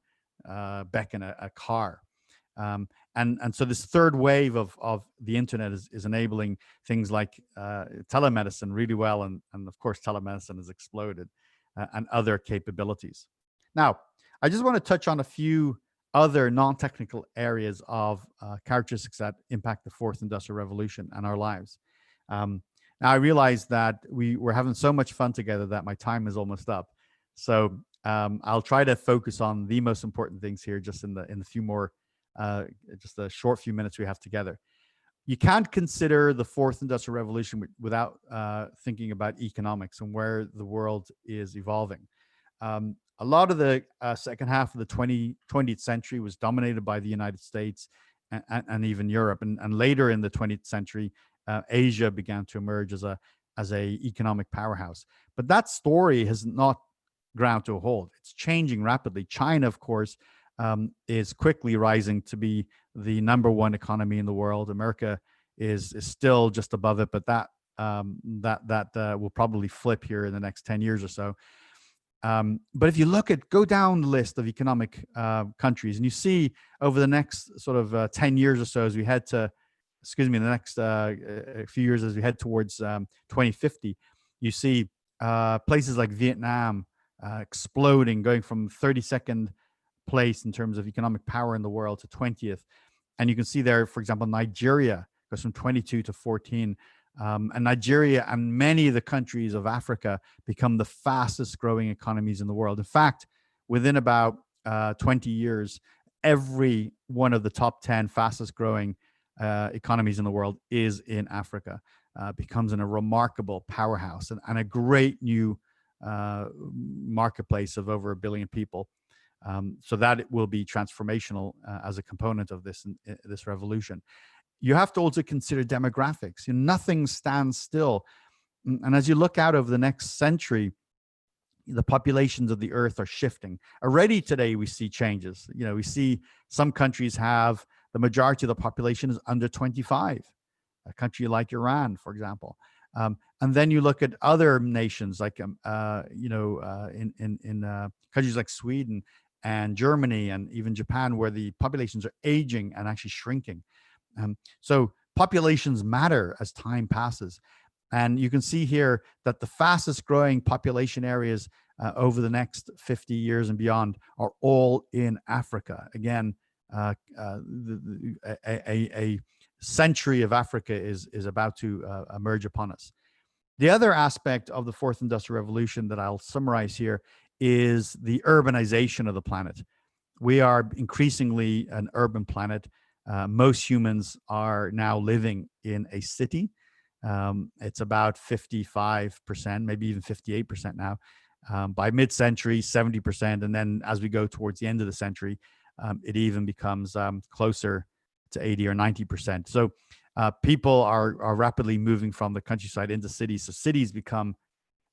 beckon a car. And so this third wave of the internet is enabling things like telemedicine really well, and of course telemedicine has exploded, and other capabilities. Now, I just want to touch on a few other non-technical areas of characteristics that impact the fourth industrial revolution and our lives. Now, I realize that we're having so much fun together that my time is almost up. So I'll try to focus on the most important things here, just in the few more, just a short few minutes we have together. You can't consider the fourth industrial revolution without thinking about economics and where the world is evolving. A lot of the second half of the 20th century was dominated by the United States and even Europe. And later in the 20th century, Asia began to emerge as a economic powerhouse. But that story has not ground to a halt. It's changing rapidly. China, of course, is quickly rising to be the number one economy in the world. America is still just above it, but that will probably flip here in the next 10 years or so. But if you go down the list of economic countries, and you see over the next sort of 10 years or so, as we head to, the next few years as we head towards 2050, you see places like Vietnam exploding, going from 32nd place in terms of economic power in the world to 20th. And you can see there, for example, Nigeria goes from 22 to 14. And Nigeria and many of the countries of Africa become the fastest growing economies in the world. In fact, within about 20 years, every one of the top 10 fastest growing economies in the world is in Africa, becomes a remarkable powerhouse and a great new marketplace of over 1 billion people. So that it will be transformational as a component of this revolution. You have to also consider demographics. Nothing stands still. And as you look out over the next century, the populations of the earth are shifting. Already today, we see changes. We see some countries have the majority of the population is under 25, a country like Iran, for example. And then you look at other nations like, in countries like Sweden and Germany and even Japan, where the populations are aging and actually shrinking. So populations matter as time passes. And you can see here that the fastest growing population areas over the next 50 years and beyond are all in Africa. Again, a century of Africa is about to emerge upon us. The other aspect of the fourth industrial revolution that I'll summarize here is the urbanization of the planet. We are increasingly an urban planet. Most humans are now living in a city. It's about 55%, maybe even 58% now. By mid-century, 70%. And then as we go towards the end of the century, it even becomes closer to 80 or 90%. So people are rapidly moving from the countryside into cities. So cities become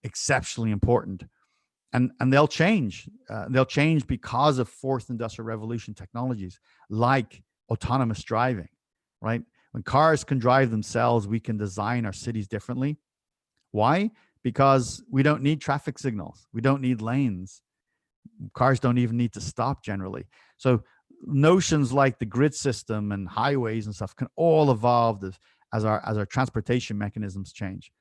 exceptionally important. And they'll change. They'll change because of fourth industrial revolution technologies like autonomous driving, right? When cars can drive themselves, we can design our cities differently. Why? Because we don't need traffic signals. We don't need lanes. Cars don't even need to stop generally. So notions like the grid system and highways and stuff can all evolve as our transportation mechanisms change.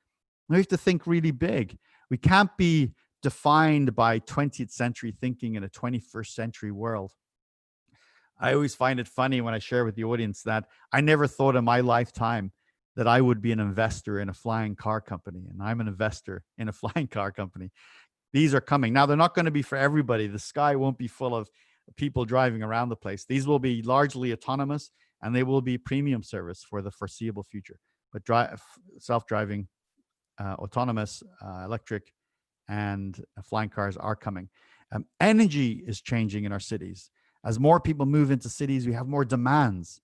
We have to think really big. We can't be defined by 20th century thinking in a 21st century world. I always find it funny when I share with the audience that I never thought in my lifetime that I would be an investor in a flying car company, and I'm an investor in a flying car company. These are coming. Now, they're not going to be for everybody. The sky won't be full of people driving around the place. These will be largely autonomous, and they will be premium service for the foreseeable future. But self-driving, autonomous, electric, and flying cars are coming. Energy is changing in our cities. As more people move into cities, we have more demands.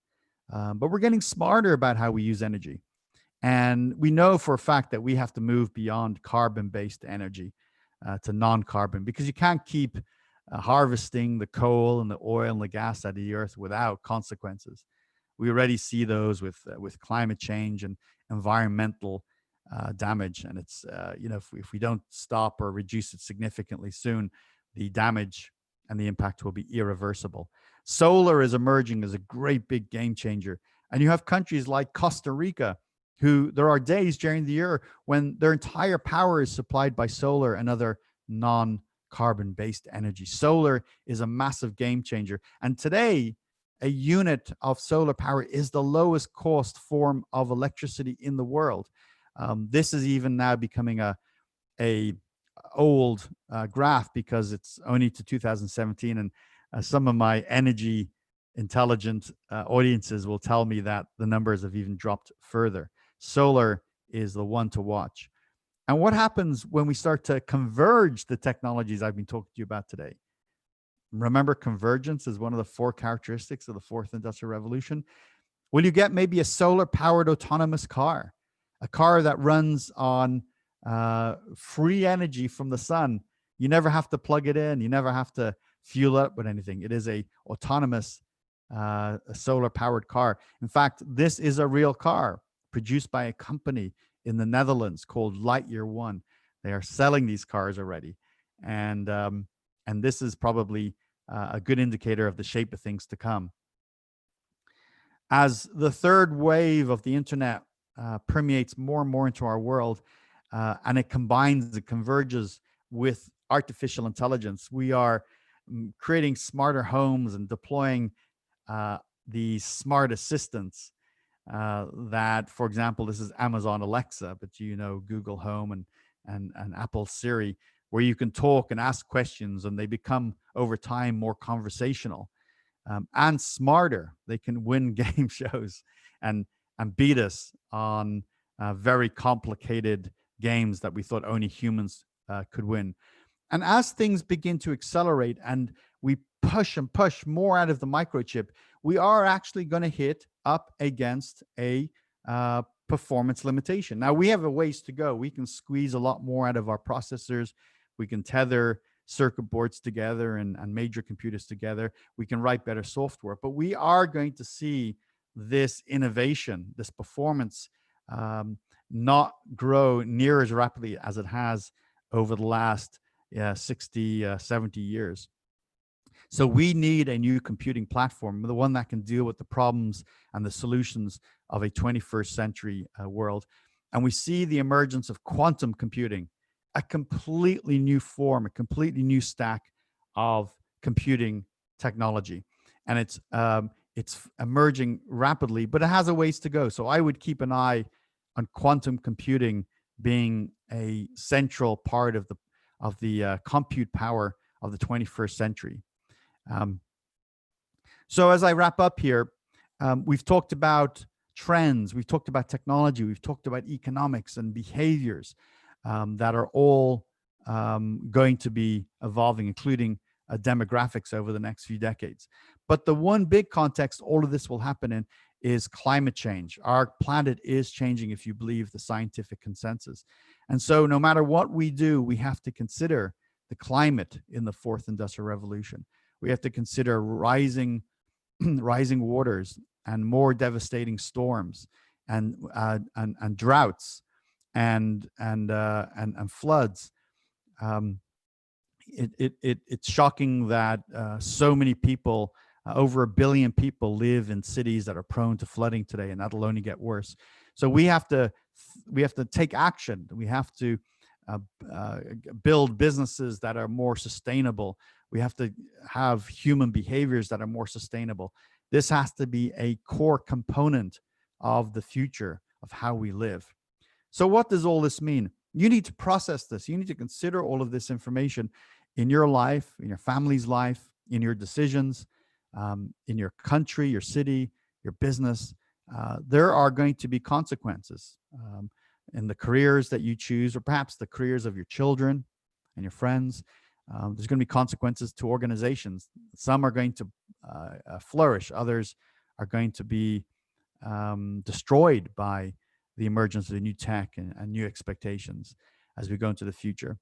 But we're getting smarter about how we use energy. And we know for a fact that we have to move beyond carbon-based energy to non-carbon, because you can't keep harvesting the coal and the oil and the gas out of the earth without consequences. We already see those with climate change and environmental damage. And it's, if we don't stop or reduce it significantly soon, the damage and the impact will be irreversible. Solar is emerging as a great big game changer. And you have countries like Costa Rica, who there are days during the year when their entire power is supplied by solar and other non-carbon based energy. Solar is a massive game changer. And today, a unit of solar power is the lowest cost form of electricity in the world. This is even now becoming a old graph, because it's only to 2017, and some of my energy intelligent audiences will tell me that the numbers have even dropped further. Solar is the one to watch. And what happens when we start to converge the technologies I've been talking to you about today? Remember, convergence is one of the 4 characteristics of the fourth industrial revolution. Will you get maybe a solar powered autonomous car, a car that runs on free energy from the sun? You never have to plug it in. You never have to fuel up with anything. It is a autonomous solar powered car. In fact, this is a real car produced by a company in the Netherlands called Lightyear One. They are selling these cars already. And this is probably a good indicator of the shape of things to come. As the third wave of the internet permeates more and more into our world, and it converges with artificial intelligence, we are creating smarter homes and deploying these smart assistants that, for example, this is Amazon Alexa, but Google Home and Apple Siri, where you can talk and ask questions, and they become over time more conversational and smarter. They can win game shows and beat us on very complicated games that we thought only humans could win. And as things begin to accelerate and we push and push more out of the microchip, we are actually going to hit up against a performance limitation. Now, we have a ways to go. We can squeeze a lot more out of our processors. We can tether circuit boards together and major computers together. We can write better software, but we are going to see this innovation, this performance, not grow near as rapidly as it has over the last 60, 70 years. So we need a new computing platform, the one that can deal with the problems and the solutions of a 21st century world. And we see the emergence of quantum computing, a completely new form, a completely new stack of computing technology. And it's emerging rapidly, but it has a ways to go. So I would keep an eye on quantum computing being a central part of the compute power of the 21st century. So as I wrap up here, we've talked about trends, we've talked about technology, we've talked about economics and behaviors that are all going to be evolving, including demographics over the next few decades. But the one big context all of this will happen in is climate change. Our planet is changing, if you believe the scientific consensus. And so no matter what we do, we have to consider the climate in the fourth industrial revolution. We have to consider rising waters and more devastating storms and droughts and floods. It's shocking that so many people, over 1 billion people, live in cities that are prone to flooding today, and that'll only get worse. So we have to take action. We have to build businesses that are more sustainable. We have to have human behaviors that are more sustainable. This has to be a core component of the future of how we live. So what does all this mean? You need to process this. You need to consider all of this information in your life, in your family's life, in your decisions, in your country, your city, your business. There are going to be consequences in the careers that you choose, or perhaps the careers of your children and your friends. There's going to be consequences to organizations. Some are going to flourish. Others are going to be destroyed by the emergence of the new tech and new expectations as we go into the future.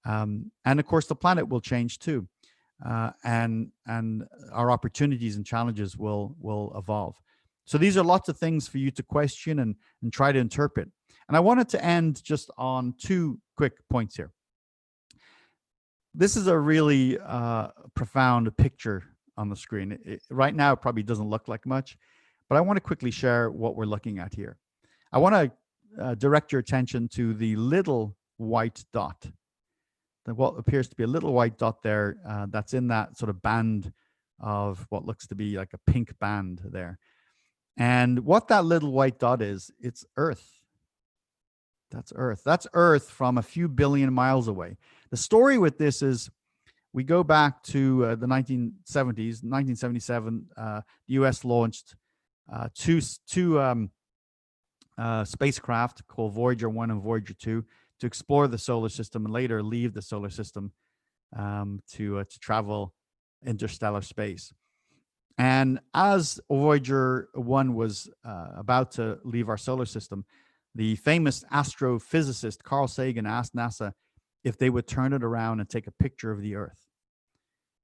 And of course, the planet will change too. And our opportunities and challenges will evolve. So these are lots of things for you to question and try to interpret. And I wanted to end just on 2 quick points here. This is a really profound picture on the screen. Right now, it probably doesn't look like much, but I want to quickly share what we're looking at here. I want to direct your attention to the little white dot, what appears to be a little white dot there that's in that sort of band of what looks to be like a pink band there. And what that little white dot is, it's Earth. That's Earth. That's Earth from a few billion miles away. The story with this is we go back to the 1970s, 1977, the US launched two spacecraft called Voyager 1 and Voyager 2 to explore the solar system and later leave the solar system to travel interstellar space. And as Voyager 1 was about to leave our solar system, the famous astrophysicist Carl Sagan asked NASA if they would turn it around and take a picture of the Earth.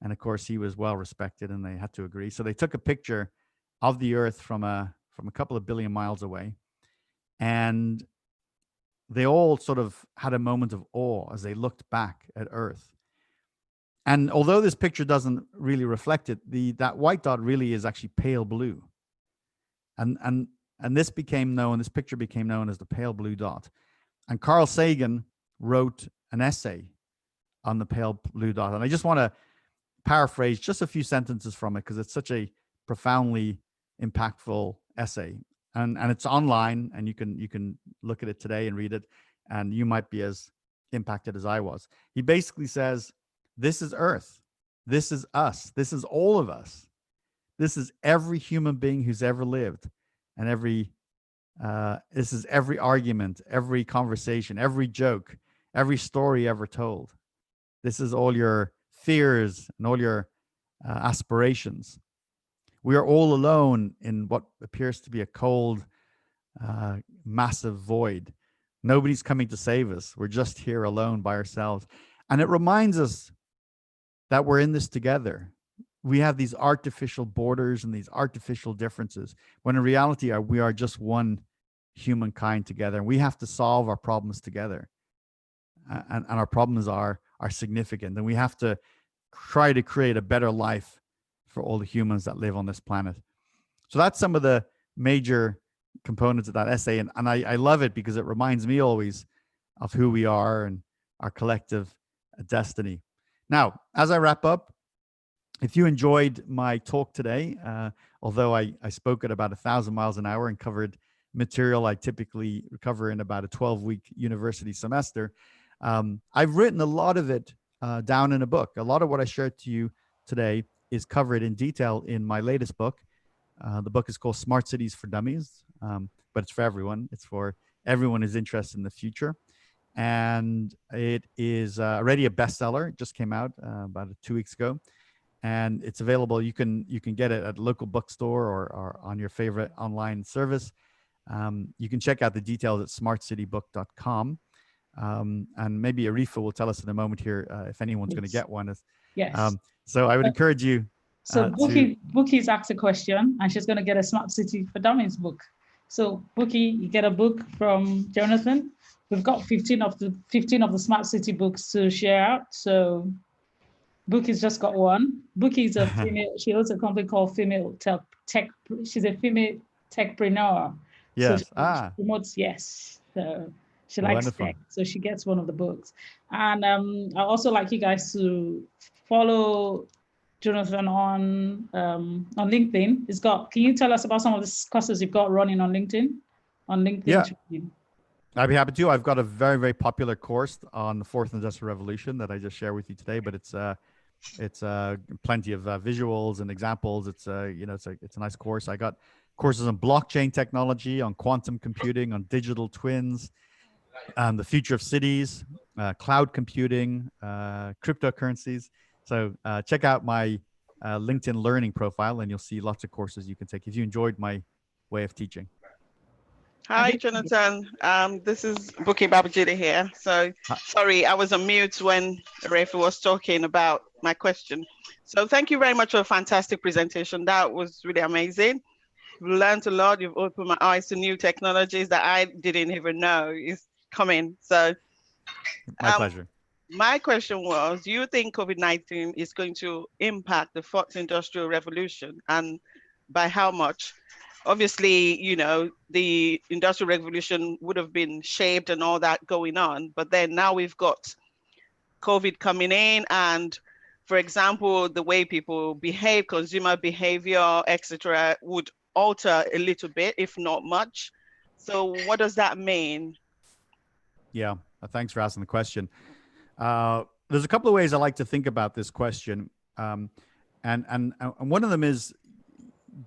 And of course, he was well respected and they had to agree. So they took a picture of the Earth from a couple of billion miles away. And they all sort of had a moment of awe as they looked back at Earth. And although this picture doesn't really reflect it, that white dot really is actually pale blue. And this picture became known as the pale blue dot. And Carl Sagan wrote an essay on the pale blue dot. And I just want to paraphrase just a few sentences from it because it's such a profoundly impactful essay. And it's online, and you can look at it today and read it, and you might be as impacted as I was. He basically says, this is Earth. This is us. This is all of us. This is every human being who's ever lived. And this is every argument, every conversation, every joke, every story ever told. This is all your fears and all your aspirations. We are all alone in what appears to be a cold, massive void. Nobody's coming to save us. We're just here alone by ourselves. And it reminds us that we're in this together. We have these artificial borders and these artificial differences, when in reality, we are just one humankind together. And we have to solve our problems together. And our problems are significant. And we have to try to create a better life for all the humans that live on this planet. So that's some of the major components of that essay. And I love it because it reminds me always of who we are and our collective destiny. Now, as I wrap up, if you enjoyed my talk today, although I spoke at about 1,000 miles an hour and covered material I typically cover in about a 12-week university semester, I've written a lot of it down in a book. A lot of what I shared to you today is covered in detail in my latest book. The book is called Smart Cities for Dummies, but it's for everyone. It's for everyone who's interested in the future. and it is already a bestseller. It just came out about 2 weeks ago, and it's available. You can get it at a local bookstore or on your favorite online service. You can check out the details at smartcitybook.com. And maybe Erefa will tell us in a moment here if anyone's going to Yes. get one. Yes. So I would encourage you So to. Bookie's asked a question, and she's going to get a Smart City for Dummies book. So Bookie, you get a book from Jonathan. We've got 15 of the Smart City books to share out. So Bookie's just got one. Bookie's a female. She owns a company called Female Tech. She's a female techpreneur. So Yes. she promotes, yes. So she likes Wonderful. tech. So she gets one of the books. And I also like you guys to follow Jonathan on LinkedIn. Can you tell us about some of the courses you've got running on LinkedIn? Yeah, I'd be happy to. I've got a very, very popular course on the fourth industrial revolution that I just shared with you today, but it's plenty of visuals and examples. It's a nice course. I got courses on blockchain technology, on quantum computing, on digital twins, the future of cities, cloud computing, cryptocurrencies. So check out my LinkedIn learning profile, and you'll see lots of courses you can take if you enjoyed my way of teaching. Hi, Jonathan. This is Buki Babajide here. So sorry, I was on mute when Erefa was talking about my question. So thank you very much for a fantastic presentation. That was really amazing. We've learned a lot. You've opened my eyes to new technologies that I didn't even know is coming. So my pleasure. My question was, do you think COVID-19 is going to impact the fourth industrial revolution, and by how much? Obviously, the industrial revolution would have been shaped and all that going on, but then now we've got COVID coming in, and for example, the way people behave, consumer behavior, etc., would alter a little bit, if not much. So what does that mean? Yeah, thanks for asking the question. There's a couple of ways I like to think about this question. And one of them is,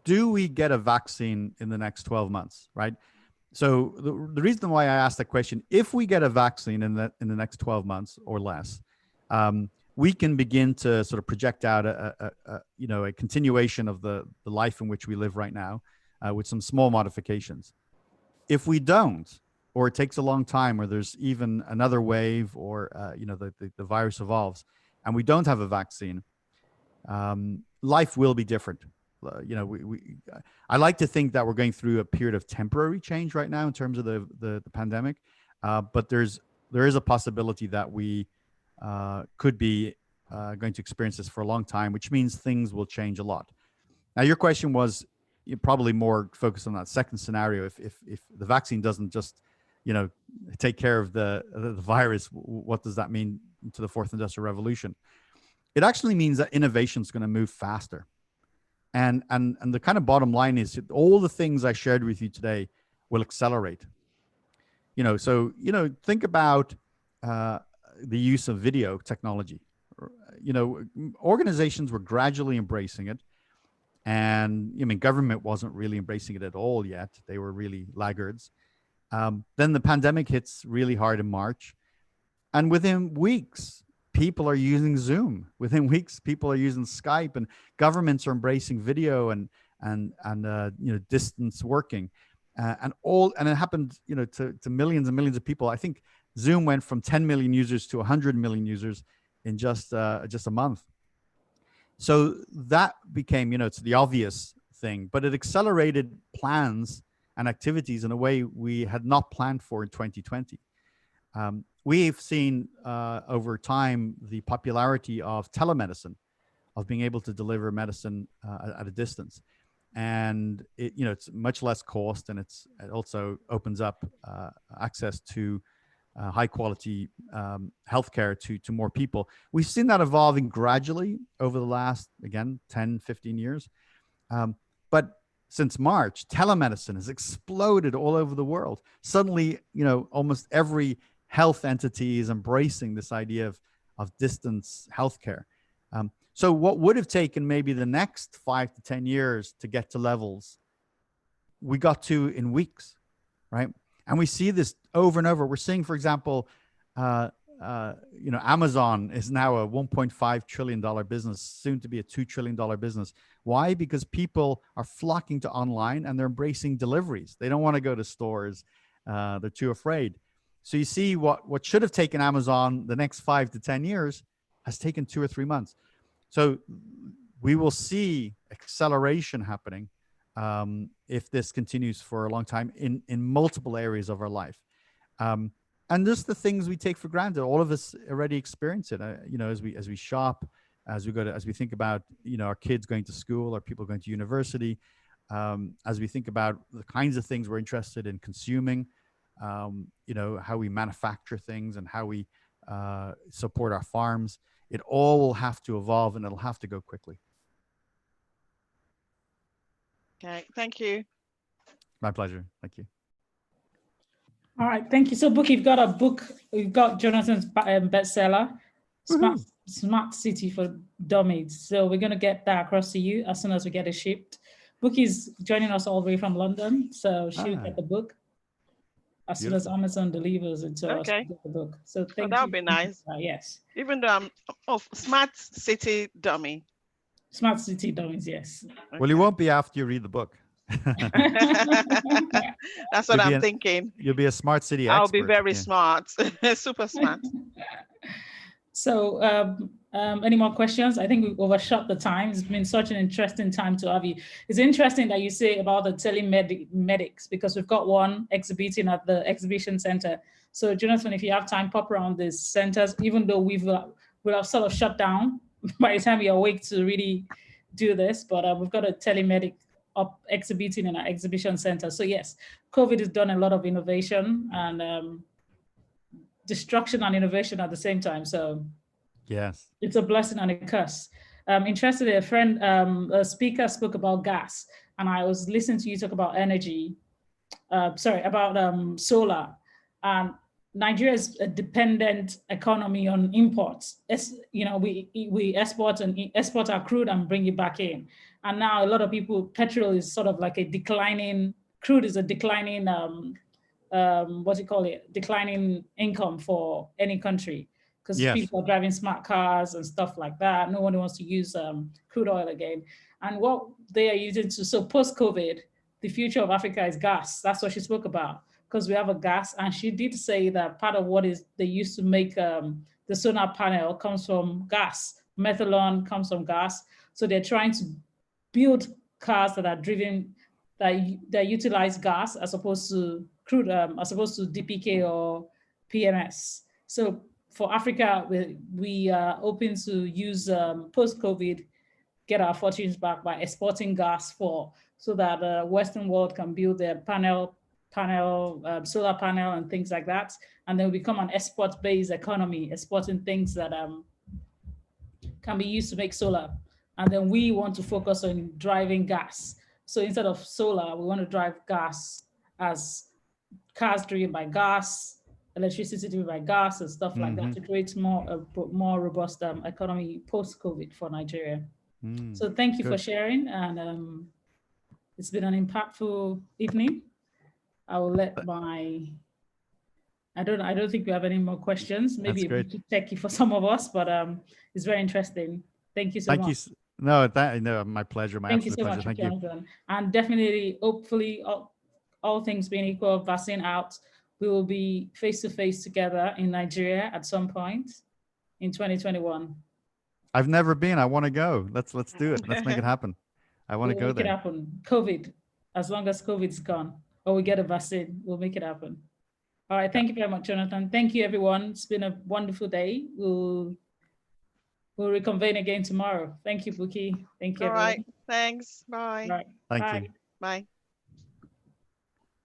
do we get a vaccine in the next 12 months, right? So the reason why I asked that question, if we get a vaccine in the next 12 months or less, we can begin to sort of project out a continuation of the life in which we live right now with some small modifications. If we don't, or it takes a long time, or there's even another wave, or the virus evolves, and we don't have a vaccine, life will be different. I like to think that we're going through a period of temporary change right now in terms of the pandemic, but there is a possibility that we could be going to experience this for a long time, which means things will change a lot. Now, your question was probably more focused on that second scenario. If the vaccine doesn't just take care of the virus, what does that mean to the fourth industrial revolution? It actually means that innovation is going to move faster. And the kind of bottom line is all the things I shared with you today will accelerate. So think about the use of video technology. Organizations were gradually embracing it, and government wasn't really embracing it at all yet. They were really laggards. Then the pandemic hits really hard in March, and within weeks, people are using Zoom. Within weeks, people are using Skype, and governments are embracing video and distance working, and it happened to millions and millions of people. I think Zoom went from 10 million users to 100 million users in just a month. So that became it's the obvious thing, but it accelerated plans and activities in a way we had not planned for in 2020. We've seen over time the popularity of telemedicine, of being able to deliver medicine at a distance, and it's much less cost, and it also opens up access to high quality healthcare to more people. We've seen that evolving gradually over the last 10, 15 years, but since March, telemedicine has exploded all over the world. Suddenly, almost every health entity is embracing this idea of distance healthcare. So what would have taken maybe the next 5 to 10 years to get to levels, we got to in weeks, right? And we see this over and over. We're seeing, for example, Amazon is now a $1.5 trillion business, soon to be a $2 trillion business. Why? Because people are flocking to online and they're embracing deliveries. They don't want to go to stores. They're too afraid. So you see what should have taken Amazon the next 5 to 10 years has taken 2 or 3 months. So we will see acceleration happening if this continues for a long time in multiple areas of our life. And just the things we take for granted, all of us already experience it. As we shop, as we think about our kids going to school or people going to university, as we think about the kinds of things we're interested in consuming, how we manufacture things and how we support our farms. It all will have to evolve, and it'll have to go quickly. Okay, thank you. My pleasure. Thank you. All right, thank you. So, Book, you've got a book. You've got Jonathan's bestseller, Smart City for Dummies. So we're going to get that across to you as soon as we get it shipped. Book is joining us all the way from London, so she'll get the book as soon as Amazon delivers it to us. Get the book. So thank you. That would be nice. Yes. Even though I'm Smart City Dummy. Smart City Dummies, yes. Okay. Well, you won't be after you read the book. That's what I'm thinking. You'll be a smart city expert. I'll be very smart, super smart. So any more questions? I think we overshot the time. It's been such an interesting time to have you. It's interesting that you say about the telemedics, because we've got one exhibiting at the exhibition center. So Jonathan, if you have time, pop around these centers, even though we'll have sort of shut down by the time you're awake to really do this, but we've got a telemedic up exhibiting in our exhibition center. So yes, COVID has done a lot of innovation and destruction and innovation at the same time. So yes, it's a blessing and a curse. Interestingly, a speaker spoke about gas, and I was listening to you talk about energy, about solar. Nigeria is a dependent economy on imports. We export our crude and bring it back in. And now a lot of people, petrol is sort of like a declining, crude is a declining, declining income for any country, because people are driving smart cars and stuff like that. No one wants to use crude oil again. And what they are using so post-COVID, the future of Africa is gas. That's what she spoke about, because we have a gas. And she did say that part of what they used to make the solar panel comes from gas. Methanol comes from gas. So they're trying to build cars that are driven, that utilize gas as opposed to crude, as opposed to DPK or PMS. So for Africa, we are open to use post-COVID, get our fortunes back by exporting gas so that the Western world can build their solar panel and things like that. And then become an export-based economy, exporting things that can be used to make solar. And then we want to focus on driving gas. So instead of solar, we want to drive gas as cars driven by gas, electricity driven by gas and stuff like that, to create more robust economy post-COVID for Nigeria. So thank you for sharing. And it's been an impactful evening. I will let I don't think we have any more questions. Maybe a bit too techy for some of us, but it's very interesting. Thank you so much. Thank you. No, my pleasure. My absolute pleasure. Thank you so much, Jonathan. And definitely, hopefully, all things being equal, vaccine out, we will be face-to-face together in Nigeria at some point in 2021. I've never been. I want to go. Let's do it. Let's make it happen. I want to go there. Make it happen. COVID, as long as COVID's gone, or we get a vaccine, we'll make it happen. All right. Thank you very much, Jonathan. Thank you, everyone. It's been a wonderful day. We'll reconvene again tomorrow. Thank you, Buki. Thank you. All right. Thanks. Bye. All right. Thank you. Bye.